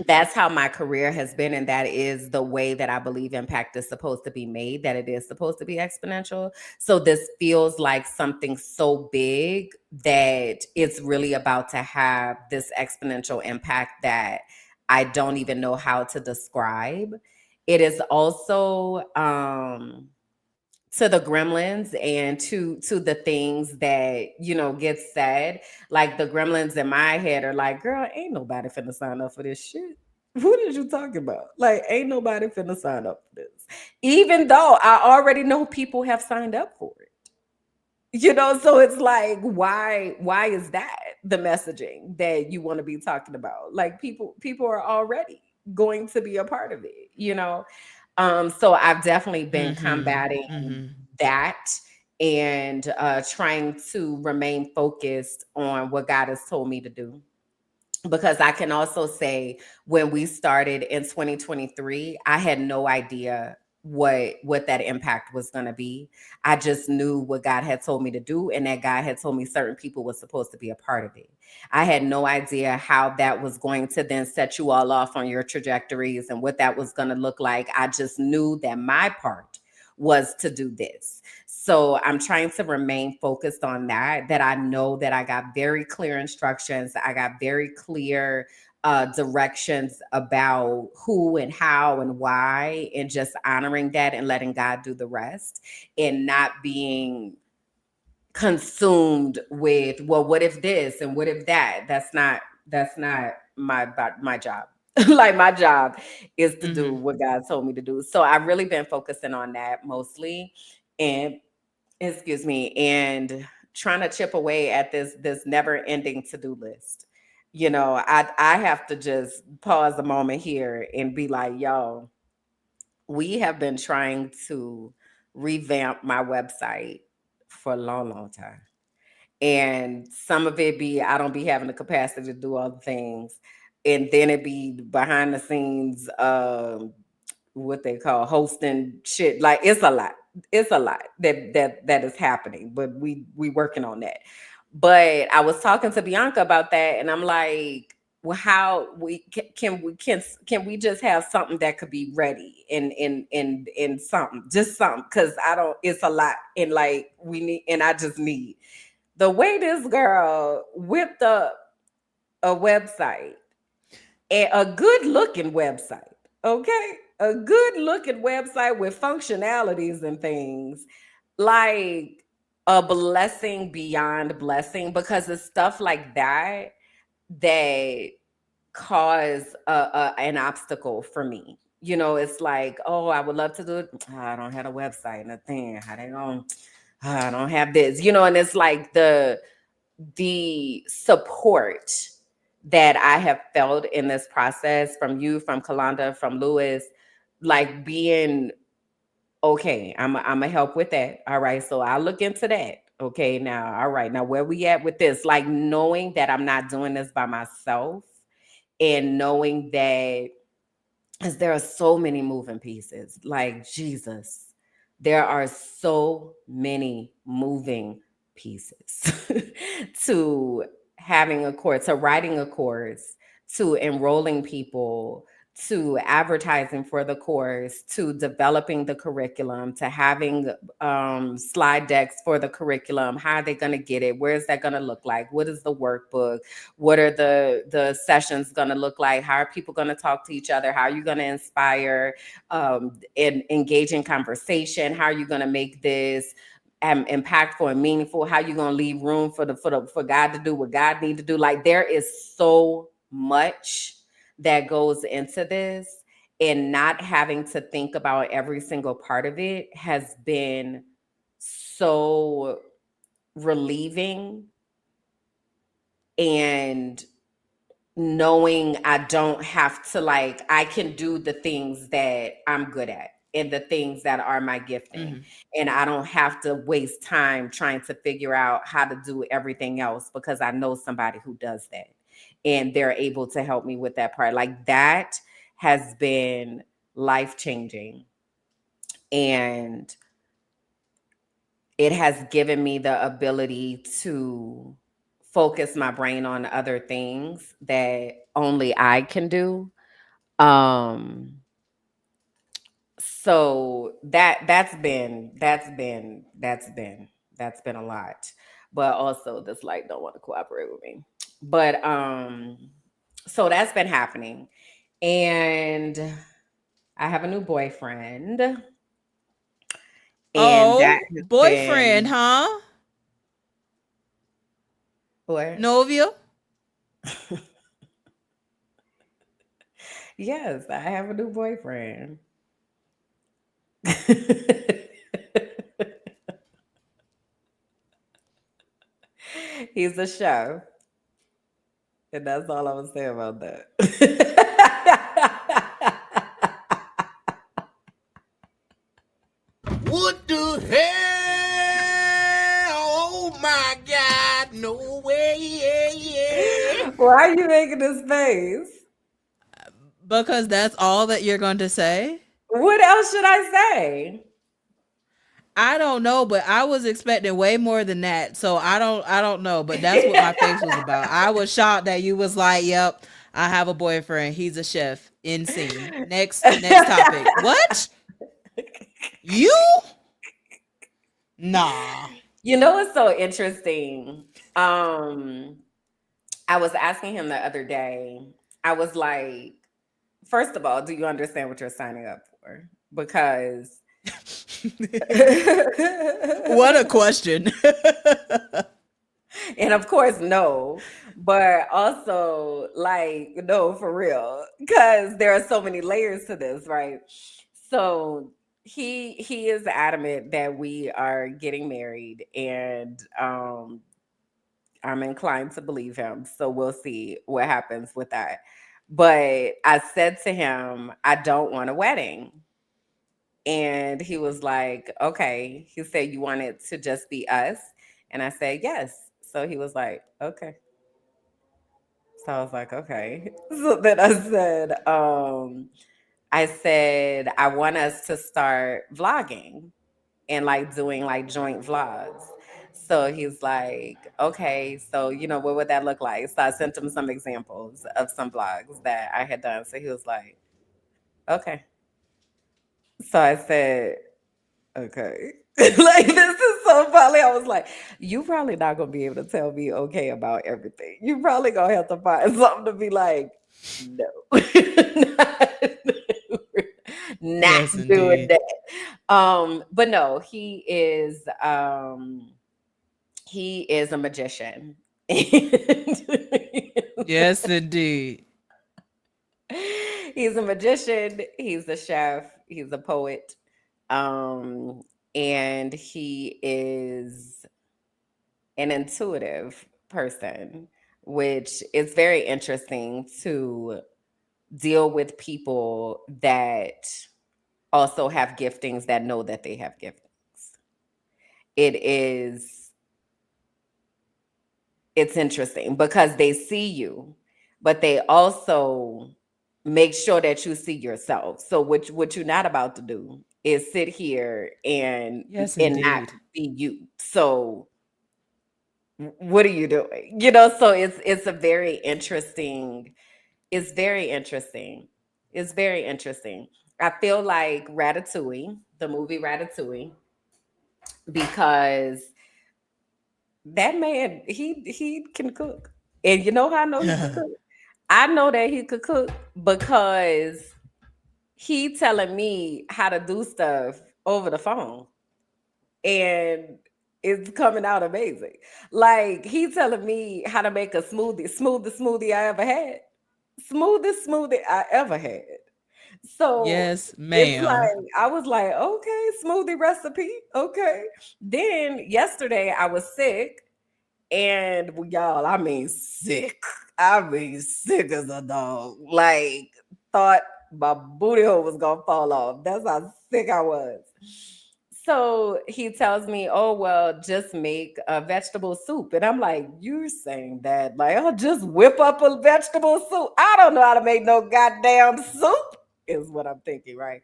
that's how my career has been, and that is the way that I believe impact is supposed to be made, that it is supposed to be exponential. So this feels like something so big that it's really about to have this exponential impact that I don't even know how to describe. It is also to the gremlins and to the things that get said. Like, the gremlins in my head are like, girl, ain't nobody finna sign up for this shit. What is you talking about? Like, ain't nobody finna sign up for this, even though I already know people have signed up for it. So it's like, why is that the messaging that you want to be talking about? Like, people are already going to be a part of it, so I've definitely been combating that, and trying to remain focused on what God has told me to do. Because I can also say, when we started in 2023, I had no idea what that impact was going to be. I just knew what God had told me to do, and that God had told me certain people were supposed to be a part of it. I had no idea how that was going to then set you all off on your trajectories and what that was going to look like. I just knew that my part was to do this. So I'm trying to remain focused on that I know that I got very clear instructions. I got very clear directions about who and how and why, and just honoring that and letting God do the rest, and not being consumed with, well, what if this and what if that. That's not my job. Like, my job is to do Mm-hmm. what God told me to do. So I've really been focusing on that mostly, and excuse me, and trying to chip away at this never ending to-do list. I have to just pause a moment here and be like, yo, we have been trying to revamp my website for a long time. And some of it be, I don't be having the capacity to do all the things. And then it be behind the scenes, what they call hosting shit. Like, it's a lot. It's a lot that is happening, but we working on that. But I was talking to Bianca about that, and I'm like, well, how can we just have something that could be ready in something, just something, because I don't, it's a lot, and like, we need, and I just need the way this girl whipped up a website, a good looking website, okay? A good looking website with functionalities and things, like a blessing beyond blessing, because it's stuff like that cause an obstacle for me. It's like, oh, I would love to do it. I don't have a website, nothing. How they going? I don't have this, and it's like the support that I have felt in this process from you, from Kalanda, from Lewis, like being okay. I'm a help with that. All right, so I'll look into that. Okay, now, all right, now where we at with this? Like, knowing that I'm not doing this by myself, and knowing that, because there are so many moving pieces. Like, Jesus, there are so many moving pieces to having a course, to writing a course, to enrolling people, to advertising for the course, to developing the curriculum, to having slide decks for the curriculum. How are they going to get it? Where is that going to look like? What is the workbook? What are the sessions going to look like? How are people going to talk to each other? How are you going to inspire and engage in conversation? How are you going to make this impactful and meaningful? How are you going to leave room for God to do what God need to do? Like, there is so much that goes into this, and not having to think about every single part of it has been so relieving. And knowing I don't have to, like, I can do the things that I'm good at and the things that are my gifting. Mm-hmm. And I don't have to waste time trying to figure out how to do everything else, because I know somebody who does that, and they're able to help me with that part. Like, that has been life changing. And it has given me the ability to focus my brain on other things that only I can do. Um so that's been a lot. But also, this light don't want to cooperate with me. But so that's been happening. And I have a new boyfriend, and that Oh, has boyfriend, been huh? what? Novia? Yes, I have a new boyfriend. He's a chef, and that's all I'm gonna say about that. What the hell? Oh my God! No way! Yeah, yeah. Why are you making this face? Because that's all that you're going to say? What else should I say? I don't know, but I was expecting way more than that. So I don't know, but that's what my face was about. I was shocked that you was like, "Yep, I have a boyfriend. He's a chef." In scene. Next topic. What? You? Nah. You know what's so interesting? Um, I was asking him the other day. I was like, first of all, do you understand what you're signing up for? Because What a question. and of course, no, but also like no, for real, because there are so many layers to this, right? So he is adamant that we are getting married, and I'm inclined to believe him. So we'll see what happens with that. But I said to him, I don't want a wedding. And he was like, okay. He said, you want it to just be us? And I said, yes. So he was like, okay. So I was like, okay. So then I said, I want us to start vlogging and like doing like joint vlogs. So he's like, okay, so what would that look like? So I sent him some examples of some vlogs that I had done. So he was like, okay. So I said, okay. Like this is so funny. I was like, you probably not gonna be able to tell me okay about everything. You probably gonna have to find something to be like, no. Not Yes, doing indeed. that. But no, he is a magician. Yes, indeed. He's a magician, he's a chef, he's a poet. Um, and he is an intuitive person, which is very interesting to deal with people that also have giftings that know that they have giftings. It is it's interesting because they see you, but they also make sure that you see yourself. So what you're not about to do is sit here Yes, and not indeed. be you. So what are you doing? So it's a very interesting, it's very interesting. It's very interesting. I feel like Ratatouille, the movie Ratatouille, because that man, he can cook. And you know how I know he could cook? I know that he could cook because he telling me how to do stuff over the phone. And it's coming out amazing. Like he telling me how to make a smoothie, smoothest smoothie I ever had. Smoothest smoothie I ever had. So Yes, it's ma'am. like I was like, okay, smoothie recipe. Okay. Then yesterday I was sick. And y'all, I mean sick. I mean sick as a dog. Like thought my booty hole was gonna fall off. That's how sick I was. So he tells me, "Oh well, just make a vegetable soup." And I'm like, "You're saying that like I'll just whip up a vegetable soup? I don't know how to make no goddamn soup." Is what I'm thinking, right?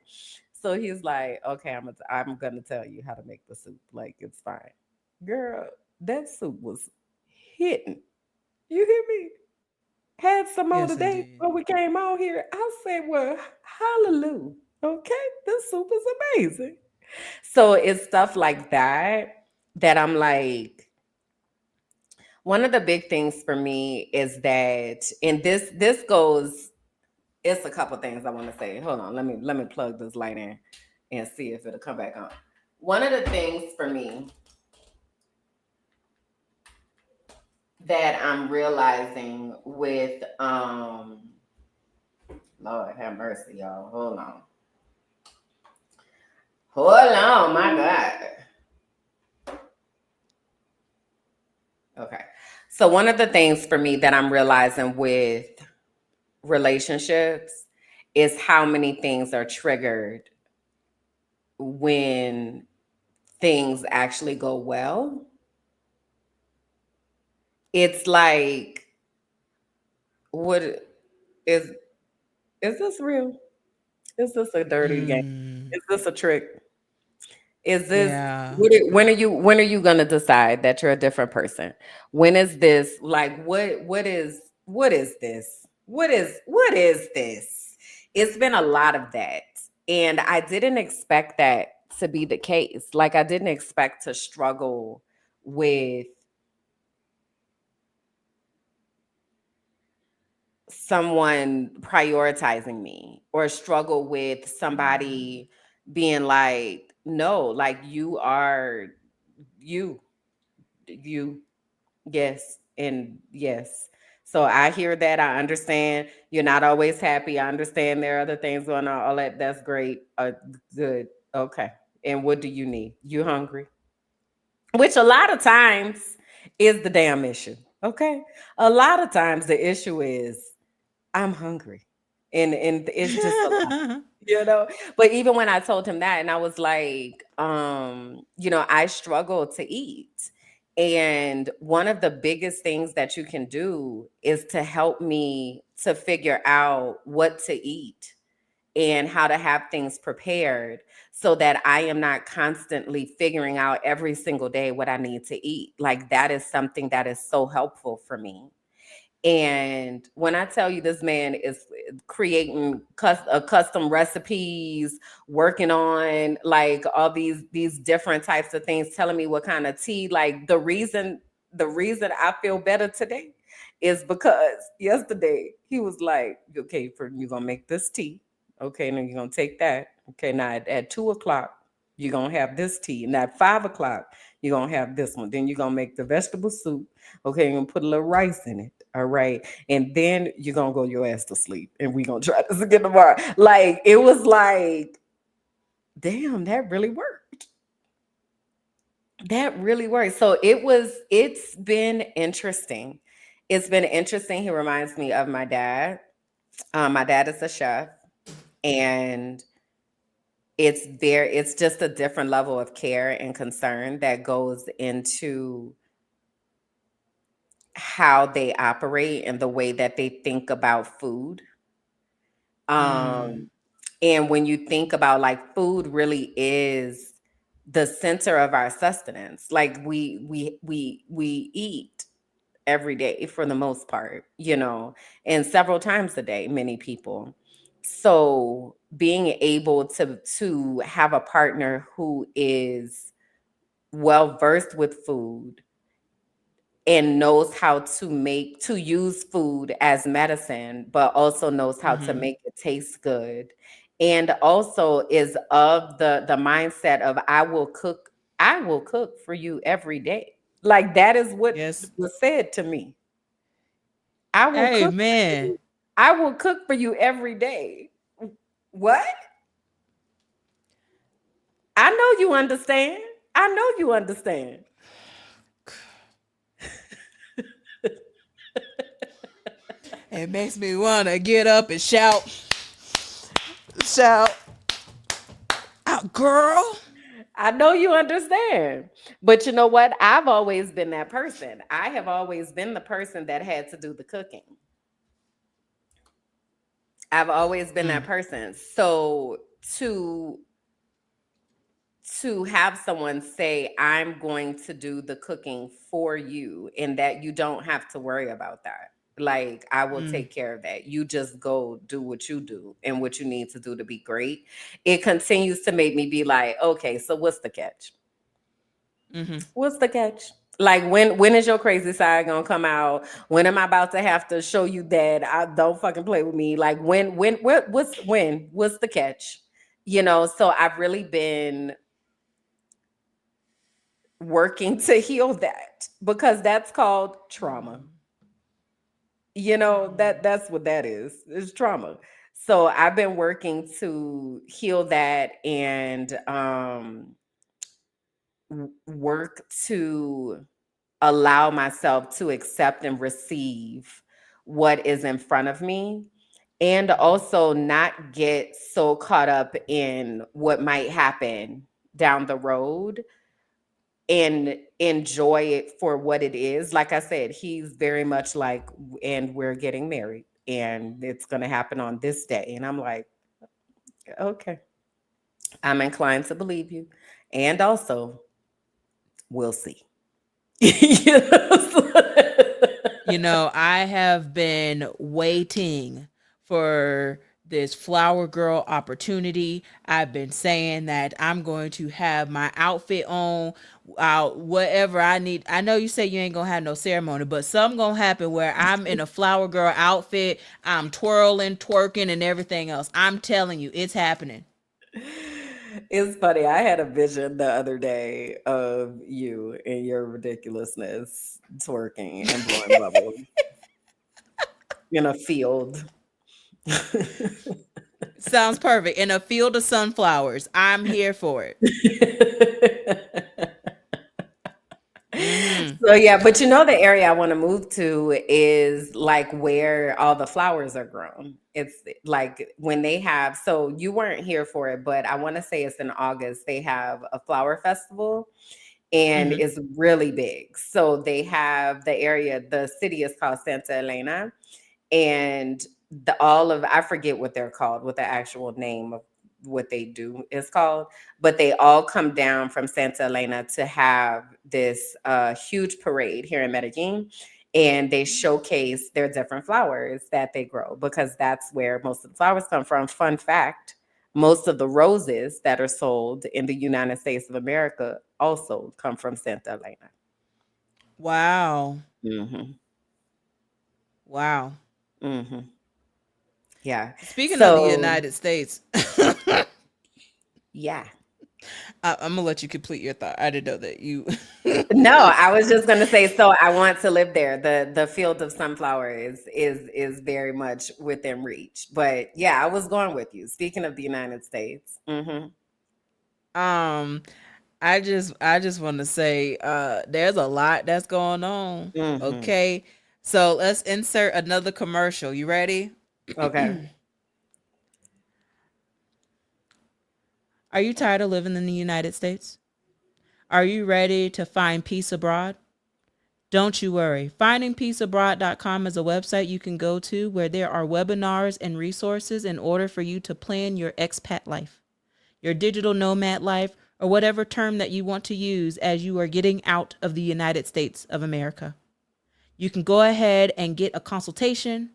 So he's like, "Okay, I'm gonna tell you how to make the soup. Like it's fine, girl. That soup was hitting. You hear me? Had some more Yes, today indeed. when we came out here. I said, well, hallelujah. Okay, this soup is amazing. So it's stuff like that that I'm like, one of the big things for me is that, and this goes, it's a couple things I want to say. Hold on, let me plug this light in and see if it'll come back on. One of the things for me that I'm realizing with Lord have mercy, y'all. Hold on. Hold on, my God. Okay. So one of the things for me that I'm realizing with relationships is how many things are triggered when things actually go well. It's like, what is is this real? Is this a dirty game? Mm, Is this a trick? Is this yeah. when are you gonna decide that you're a different person? When is this like what is this? What is this? It's been a lot of that. And I didn't expect that to be the case. Like I didn't expect to struggle with someone prioritizing me or struggle with somebody being like, no, like you are you, you, yes, and yes. So I hear that. I understand you're not always happy. I understand there are other things going on. All that, that's great. Good. Okay. And what do you need? You hungry? Which a lot of times is the damn issue. Okay. A lot of times the issue is I'm hungry. And it's just a lot, you know. But even when I told him that, and I was like, I struggle to eat. And one of the biggest things that you can do is to help me to figure out what to eat and how to have things prepared so that I am not constantly figuring out every single day what I need to eat. Like that is something that is so helpful for me. And when I tell you this man is creating custom recipes, working on like all these different types of things, telling me what kind of tea, like the reason I feel better today is because yesterday he was like, okay, you're gonna make this tea. Okay, now you're gonna take that. Okay, now at 2 o'clock, you're gonna have this tea. And at 5 o'clock, you're gonna have this one. Then you're gonna make the vegetable soup. Okay, you're gonna put a little rice in it. All right. And then you're gonna go your ass to sleep. And we're gonna try this again tomorrow. Like it was like, damn, that really worked. That really worked. So it's been interesting. It's been interesting. He reminds me of my dad. My dad is a chef, and it's just a different level of care and concern that goes into how they operate and the way that they think about food. Mm, Um, and when you think about like food really is the center of our sustenance. Like we eat every day for the most part, and several times a day, many people. So being able to have a partner who is well versed with food and knows how to use food as medicine, but also knows how to mm-hmm. make it taste good. And also is of the mindset of I will cook for you every day. Like that is what Yes. was said to me. I will cook for Amen. you. I will cook for you every day. What? I know you understand. I know you understand. It makes me want to get up and shout out, girl. I know you understand. But you know what? I've always been that person. I have always been the person that had to do the cooking. I've always been that Mm, person. So to to have someone say I'm going to do the cooking for you and that you don't have to worry about that. Like I will mm, take care of that. You just go do what you do and what you need to do to be great. It continues to make me be like, okay, so what's the catch? mm-hmm. What's the catch? Like when is your crazy side gonna come out? When am I about to have to show you that I don't fucking play with me? Like what's the catch? So I've really been working to heal that because that's called trauma. That's what that is. It's trauma. So I've been working to heal that and work to allow myself to accept and receive what is in front of me and also not get so caught up in what might happen down the road and enjoy it for what it is. Like I said, he's very much like, and we're getting married and it's going to happen on this day. And I'm like, okay, I'm inclined to believe you. And also, we'll see. You know? I have been waiting for this flower girl opportunity. I've been saying that I'm going to have my outfit on, whatever I need. I know you say you ain't gonna have no ceremony, but something gonna happen where I'm in a flower girl outfit. I'm twirling, twerking, and everything else. I'm telling you, it's happening. It's funny. I had a vision the other day of you and your ridiculousness twerking and blowing bubbles in a field. Sounds perfect. In a field of sunflowers. I'm here for it. Mm-hmm. So yeah, but you know the area I want to move to is like where all the flowers are grown. It's like when they have, so you weren't here for it, but I want to say it's in August. They have a flower festival and Mm-hmm. it's really big. So they have the area, the city is called Santa Elena, and the all of I forget what they're called, what the actual name of what they do is called, but they all come down from Santa Elena to have this huge parade here in Medellin, and they showcase their different flowers that they grow because that's where most of the flowers come from. Fun fact: most of the roses that are sold in the United States of America also come from Santa Elena. Wow. Hmm. Wow. Hmm. Yeah. Speaking of the So United States, yeah. I'm gonna let you complete your thought. I didn't know that you. No, I was just gonna say, so I want to live there. The field of sunflower is very much within reach. But yeah, I was going with you. Speaking of the United States. Hmm. um, I just want to say, there's a lot that's going on. Hmm. Okay, so let's insert another commercial. You ready? Okay. Are you tired of living in the United States? Are you ready to find peace abroad? Don't you worry. Findingpeaceabroad.com is a website you can go to where there are webinars and resources in order for you to plan your expat life, your digital nomad life, or whatever term that you want to use as you are getting out of the United States of America. You can go ahead and get a consultation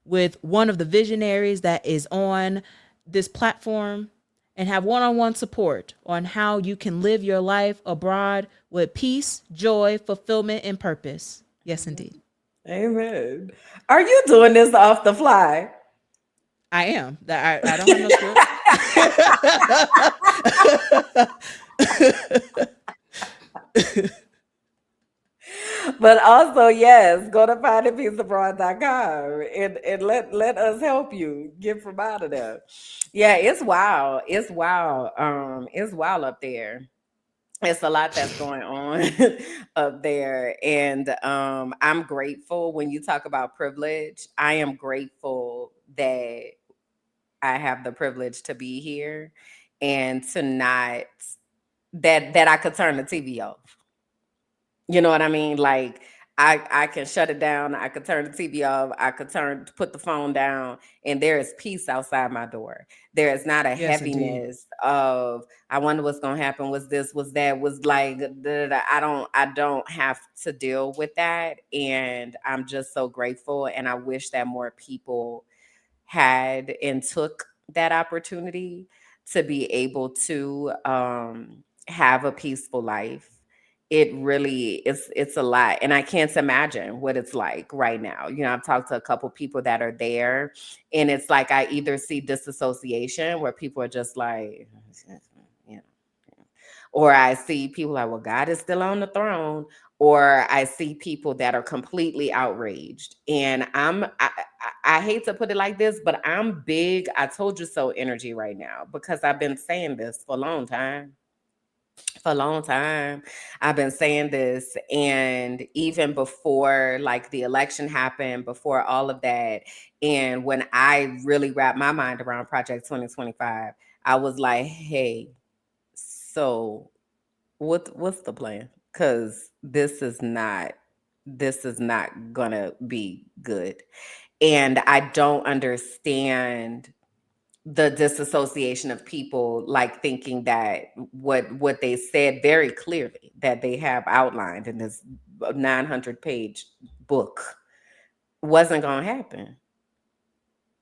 with one of the visionaries that is on this platform and have one on one support on how you can live your life abroad with peace, joy, fulfillment, and purpose. Yes, indeed. Amen. Are you doing this off the fly? I am. I don't have no script. But also, yes, go to findingpeaceabroad.com and let us help you get from out of there. Yeah, it's wild. It's wild. It's wild up there. It's a lot that's going on up there. And I'm grateful when you talk about privilege. I am grateful that I have the privilege to be here and to not that I could turn the TV off. You know what I mean? Like I can shut it down, I could turn the TV off, I could put the phone down, and there is peace outside my door. There is not a Yes, indeed. heaviness of I wonder what's gonna happen. Was this, was that, was like I don't have to deal with that. And I'm just so grateful. And I wish that more people had and took that opportunity to be able to have a peaceful life. It really it's a lot, and I can't imagine what it's like right now. I've talked to a couple people that are there, and it's like I either see disassociation where people are just like, you know, or I see people like, well, God is still on the throne, or I see people that are completely outraged. And I hate to put it like this, but I'm big I told you so energy right now, because I've been saying this for a long time. For a long time, I've been saying this, and even before like the election happened, before all of that, and when I really wrapped my mind around Project 2025, I was like, hey, so what's the plan? Because this is not gonna be good. And I don't understand the disassociation of people, like thinking that what they said very clearly that they have outlined in this 900-page book wasn't gonna happen.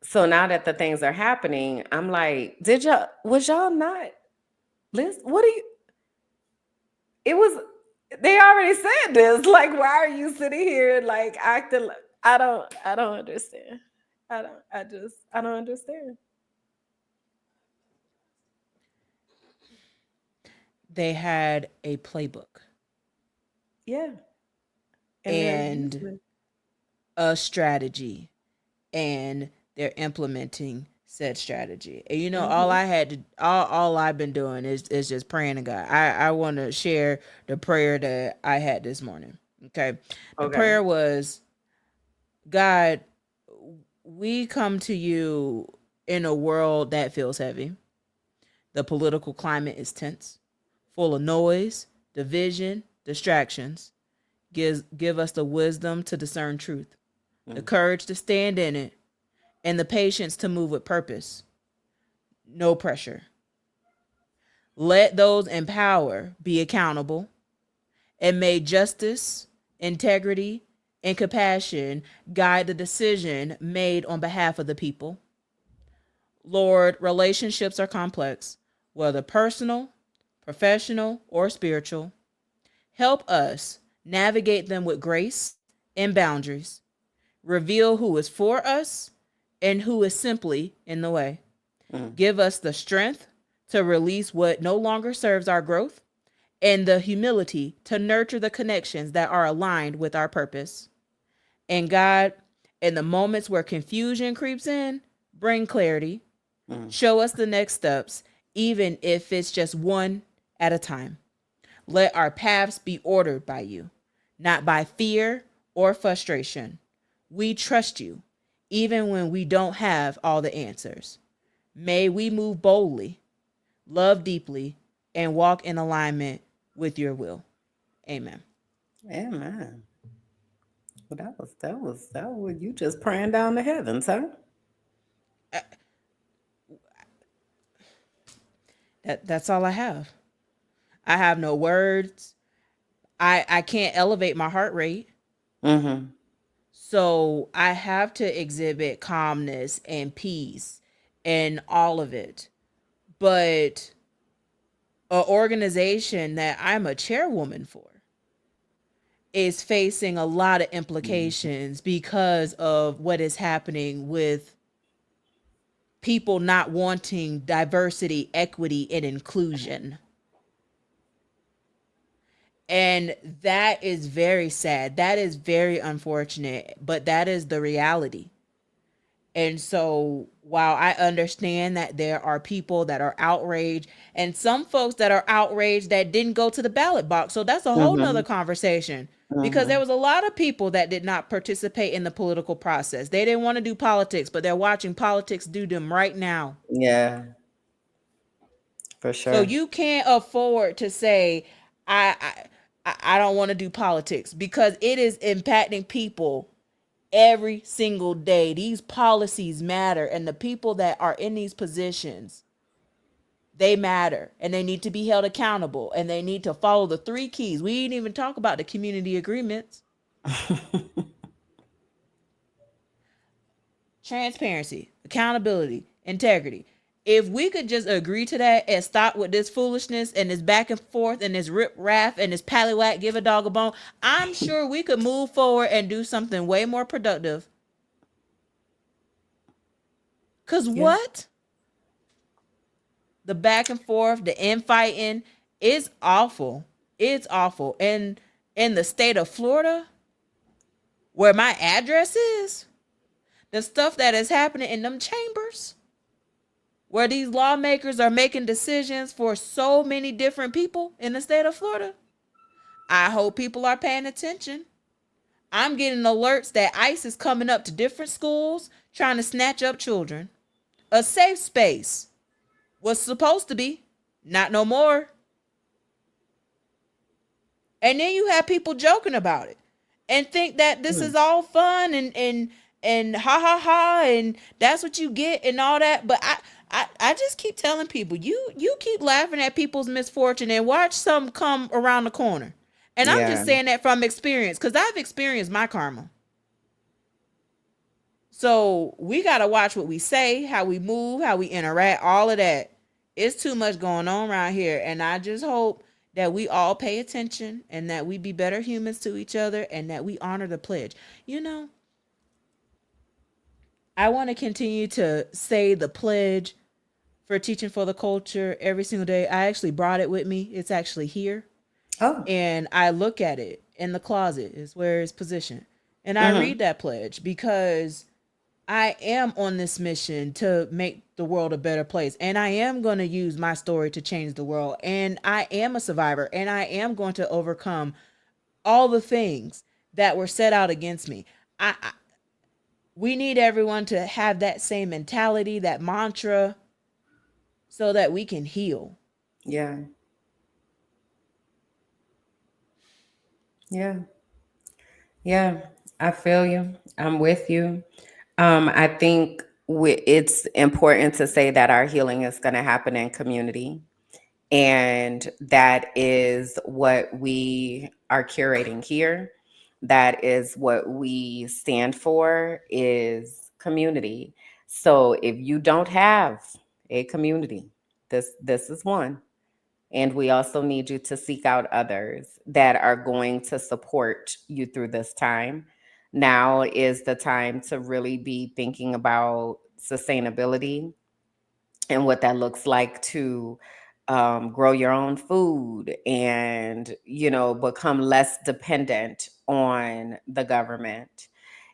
So now that the things are happening, I'm like, was y'all not listen? What do you, it was, they already said this. Like, why are you sitting here like acting like, I don't understand. I don't understand. They had a playbook Yeah. And they're and using a strategy, and they're implementing said strategy. And all hmm I had to all I've been doing is just praying to God. I want to share the prayer that I had this morning. Okay. The Okay. prayer was, God, we come to you in a world that feels heavy. The political climate is tense, full of noise, division, distractions. Give us the wisdom to discern truth, the Mm. courage to stand in it, and the patience to move with purpose. No pressure. Let those in power be accountable, and may justice, integrity, and compassion guide the decision made on behalf of the people. Lord, relationships are complex, whether personal, professional, or spiritual. Help us navigate them with grace and boundaries. Reveal who is for us and who is simply in the way. Mm. Give us the strength to release what no longer serves our growth and the humility to nurture the connections that are aligned with our purpose. And God, in the moments where confusion creeps in, bring clarity. Mm. Show us the next steps, even if it's just one at a time. Let our paths be ordered by you, not by fear or frustration. We trust you, even when we don't have all the answers. May we move boldly, love deeply, and walk in alignment with your will. Amen. Amen. Well, that was you just praying down the heavens, huh? Uh, that's all I have. I have no words. I can't elevate my heart rate. Mm-hmm. So I have to exhibit calmness and peace and all of it. But an organization that I'm a chairwoman for is facing a lot of implications because of what is happening with people not wanting diversity, equity, and inclusion. And that is very sad. That is very unfortunate, but that is the reality. And so while I understand that there are people that are outraged and some folks that are outraged that didn't go to the ballot box. So that's a whole nother Mm-hmm. conversation because there Mm-hmm. was a lot of people that did not participate in the political process. They didn't want to do politics, but they're watching politics do them right now. Yeah, for So sure. you can't afford to say, I don't want to do politics because it is impacting people every single day. These policies matter, and the people that are in these positions, they matter, and they need to be held accountable, and they need to follow the three keys. We didn't even talk about the community agreements. Transparency, accountability, integrity. If we could just agree to that and stop with this foolishness and this back and forth and this rip raff and this pallywhack, give a dog a bone, I'm sure we could move forward and do something way more productive. Cause Yeah. what? The back and forth, the infighting, is awful. It's awful. And in the state of Florida, where my address is, the stuff that is happening in them chambers, where these lawmakers are making decisions for so many different people in the state of Florida, I hope people are paying attention. I'm getting alerts that ICE is coming up to different schools trying to snatch up children. A safe space was supposed to be, not no more. And then you have people joking about it and think that this Mm. is all fun and ha ha ha and that's what you get and all that. But I just keep telling people, you keep laughing at people's misfortune and watch some come around the corner. And I'm just Yeah. saying that from experience because I've experienced my karma. So we got to watch what we say, how we move, how we interact, all of that. It's too much going on around here. And I just hope that we all pay attention and that we be better humans to each other and that we honor the pledge. You know, I want to continue to say the pledge for teaching for the culture every single day. I actually brought it with me. It's actually here. Oh. And I look at it in the closet, is where it's positioned. And I Mm-hmm. read that pledge because I am on this mission to make the world a better place. And I am going to use my story to change the world. And I am a survivor. And I am going to overcome all the things that were set out against me. We need everyone to have that same mentality, that mantra, so that we can heal. Yeah. Yeah. Yeah. I feel you. I'm with you. I think it's important to say that our healing is going to happen in community. And that is what we are curating here. That is what we stand for is community. So if you don't have a community, this is one. And we also need you to seek out others that are going to support you through this time. Now is the time to really be thinking about sustainability and what that looks like to grow your own food and, become less dependent on the government.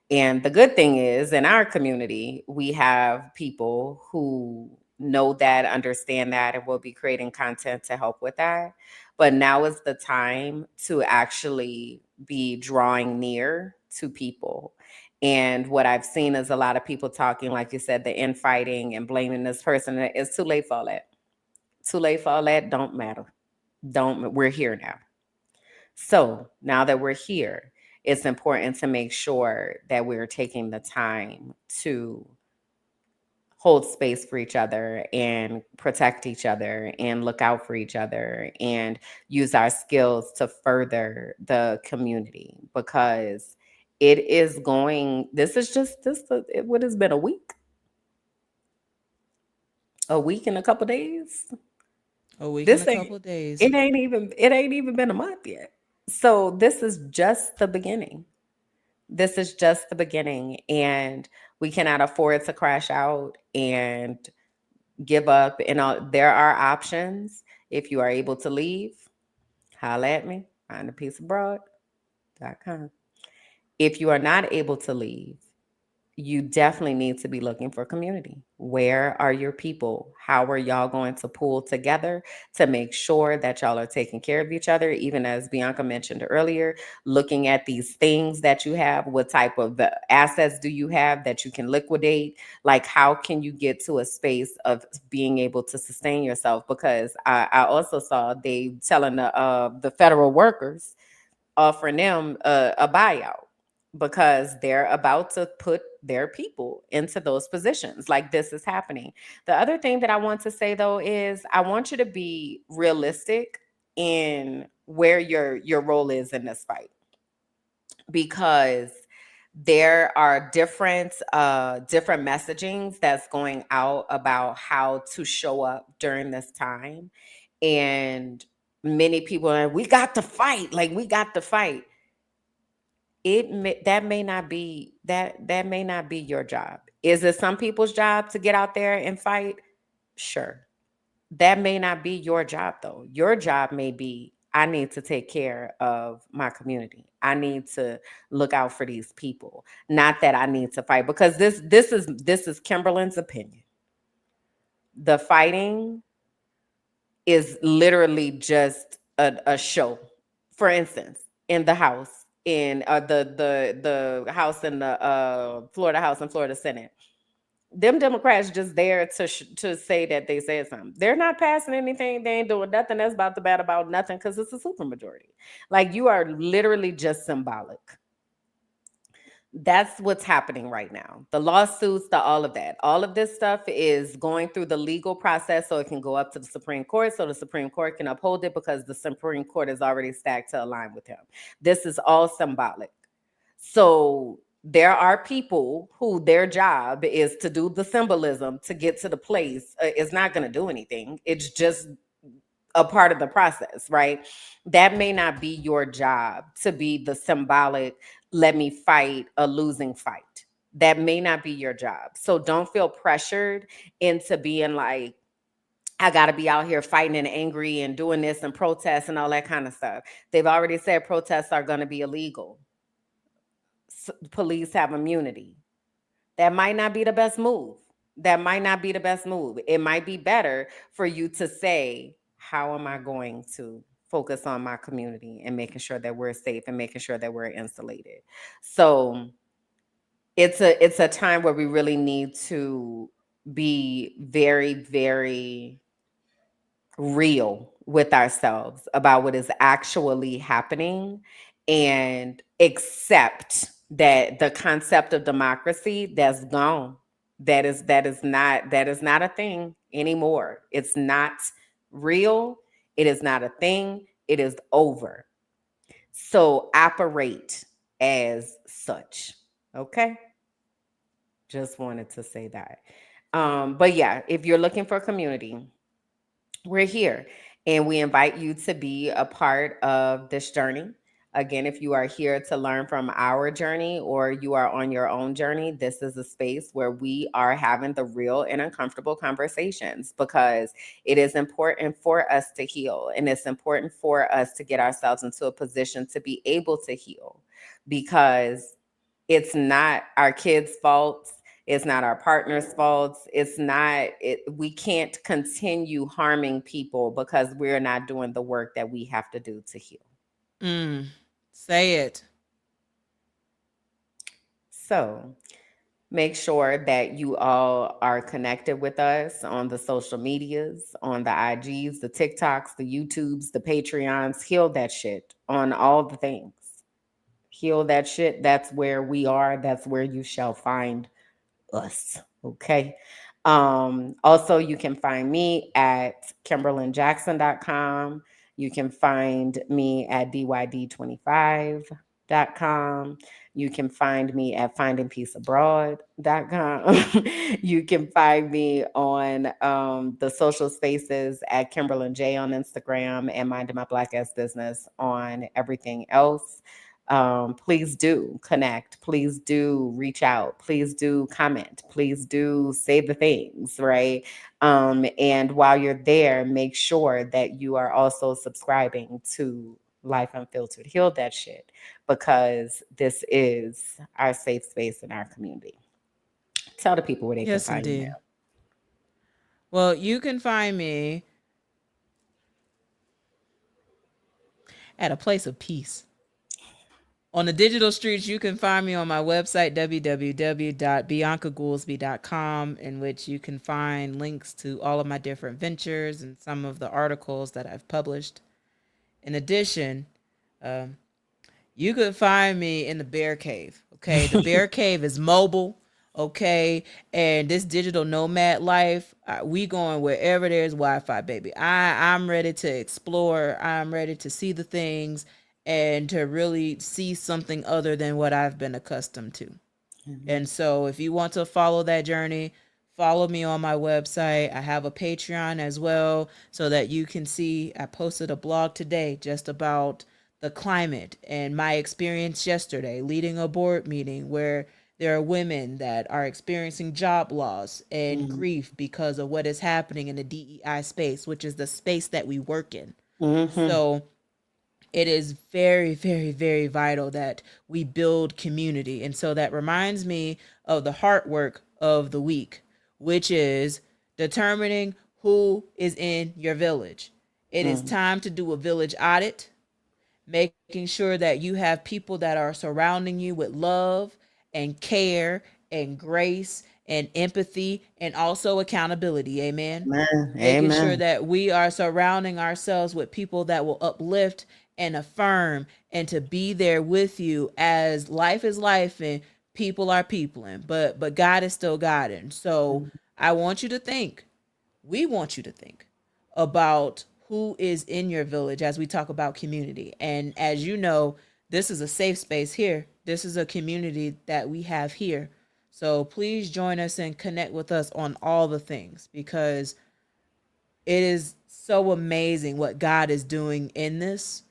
And the good thing is, in our community, we have people who know that, understand that, and will be creating content to help with that. But now is the time to actually be drawing near to people. And what I've seen is a lot of people talking, like you said, the infighting and blaming this person. It's too late for all that. Too late for all that. Don't matter. Don't. We're here now. So now that we're here, it's important to make sure that we're taking the time to hold space for each other and protect each other and look out for each other and use our skills to further the community because it is going this is just this what has been a week and a couple days. A week and a This ain't couple of days. it ain't even been a month yet. So this is just the beginning. This is just the beginning, and we cannot afford to crash out and give up. And there are options. If you are able to leave, holla at me. Find a piece of broad.com. If you are not able to leave, you definitely need to be looking for community. Where are your people? How are y'all going to pull together to make sure that y'all are taking care of each other? Even as Bianca mentioned earlier, looking at these things that you have, what type of assets do you have that you can liquidate? Like, how can you get to a space of being able to sustain yourself? Because I also saw they telling the federal workers offering them a buyout because they're about to put their people into those positions. Like this is happening. The other thing that I want to say though is I want you to be realistic in where your role is in this fight because there are different messagings that's going out about how to show up during this time, and many people are, we got to fight, like we got to fight. That may not be your job. Is it some people's job to get out there and fight? Sure. That may not be your job though. Your job may be, I need to take care of my community. I need to look out for these people. Not that I need to fight because this is Kimberly's opinion. The fighting is literally just a show. For instance, in the House, in the House in the Florida House and Florida Senate, them Democrats just there to say that they said something. They're not passing anything. They ain't doing nothing that's about to bat about nothing because it's a supermajority. Like you are literally just symbolic. That's what's happening right now. The lawsuits, the all of that. All of this stuff is going through the legal process so it can go up to the Supreme Court so the Supreme Court can uphold it because the Supreme Court is already stacked to align with him. This is all symbolic. So There are people who their job is to do the symbolism to get to the place. It's not going to do anything. It's just a part of the process, right? That may not be your job to be the symbolic, let me fight a losing fight. That may not be your job. So don't feel pressured into being like, I got to be out here fighting and angry and doing this and protests and all that kind of stuff. They've already said protests are going to be illegal. Police have immunity. That might not be the best move. That might not be the best move. It might be better for you to say, how am I going to focus on my community and making sure that we're safe and making sure that we're insulated? So it's a time where we really need to be very, very real with ourselves about what is actually happening and accept that the concept of democracy that's gone. That is not a thing anymore. It's not real. It is not a thing. It is over. So operate as such. Okay? Just wanted to say that. But yeah, if you're looking for community, we're here and we invite you to be a part of this journey. Again, if you are here to learn from our journey or you are on your own journey, this is a space where we are having the real and uncomfortable conversations because it is important for us to heal and it's important for us to get ourselves into a position to be able to heal because it's not our kids' faults. It's not our partner's faults. It's not, we can't continue harming people because we're not doing the work that we have to do to heal. Mm, say it. So make sure that you all are connected with us on the social medias, on the IGs, the TikToks, the YouTubes, the Patreons. Heal that shit on all the things. Heal that shit. That's where we are. That's where you shall find us. Okay. Also, you can find me at kimberlynjackson.com. You can find me at dyd25.com. You can find me at findingpeaceabroad.com. You can find me on the social spaces at Kimberlyn J on Instagram and Minding My Black Ass Business on everything else. Please do connect. Please do reach out. Please do comment. Please do say the things, right? And while you're there, make sure that you are also subscribing to Life Unfiltered. Heal that shit because this is our safe space in our community. Tell the people where they can Yes, find you, indeed. ma'am. Well, you can find me at a place of peace. On the digital streets, you can find me on my website, www.biancagoolsby.com, in which you can find links to all of my different ventures and some of the articles that I've published. In addition, um, you could find me in the Bear Cave. Okay, the Bear Cave is mobile. Okay, and this digital nomad life, we going wherever there's Wi-Fi, baby. I'm ready to explore. I'm ready to see the things and to really see something other than what I've been accustomed to. Mhm. And so if you want to follow that journey, follow me on my website. I have a Patreon as well so that you can see. I posted a blog today just about the climate and my experience yesterday leading a board meeting where there are women that are experiencing job loss and Mhm. grief because of what is happening in the DEI space, which is the space that we work in. Mhm. So it is very, very, very vital that we build community. And so that reminds me of the heart work of the week, which is determining who is in your village. It is Mhm. time to do a village audit, making sure that you have people that are surrounding you with love and care and grace and empathy and also accountability. Amen. Amen. Making sure Amen. that we are surrounding ourselves with people that will uplift and affirm and to be there with you as life is life and people are peopling, but God is still God. And so I want you to think, we want you to think about who is in your village as we talk about community. And as you know, this is a safe space here. this is a community that we have here. So please join us and connect with us on all the things, because it is so amazing what God is doing in this,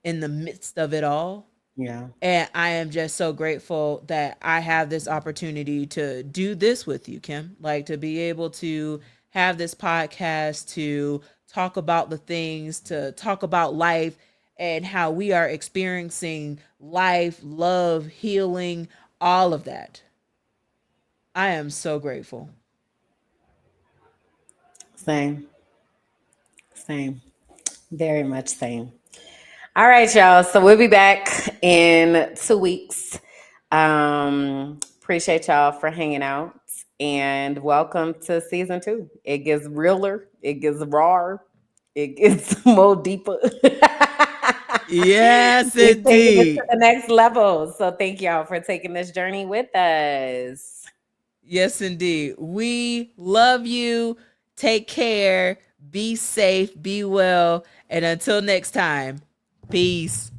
in the midst of it all. Yeah. And I am just so grateful that I have this opportunity to do this with you, Kim. Like, to be able to have this podcast, to talk about the things, to talk about life and how we are experiencing life, love, healing, all of that. I am so grateful. Same. Same. Very much same. All right, y'all. So we'll be back in 2 weeks. Appreciate y'all for hanging out, and welcome to season two. It gets realer, it gets rawer, it gets more deeper. Yes, We taking it to indeed. the next level. So thank y'all for taking this journey with us. Yes, indeed. We love you. Take care. Be safe. Be well. And until next time, peace.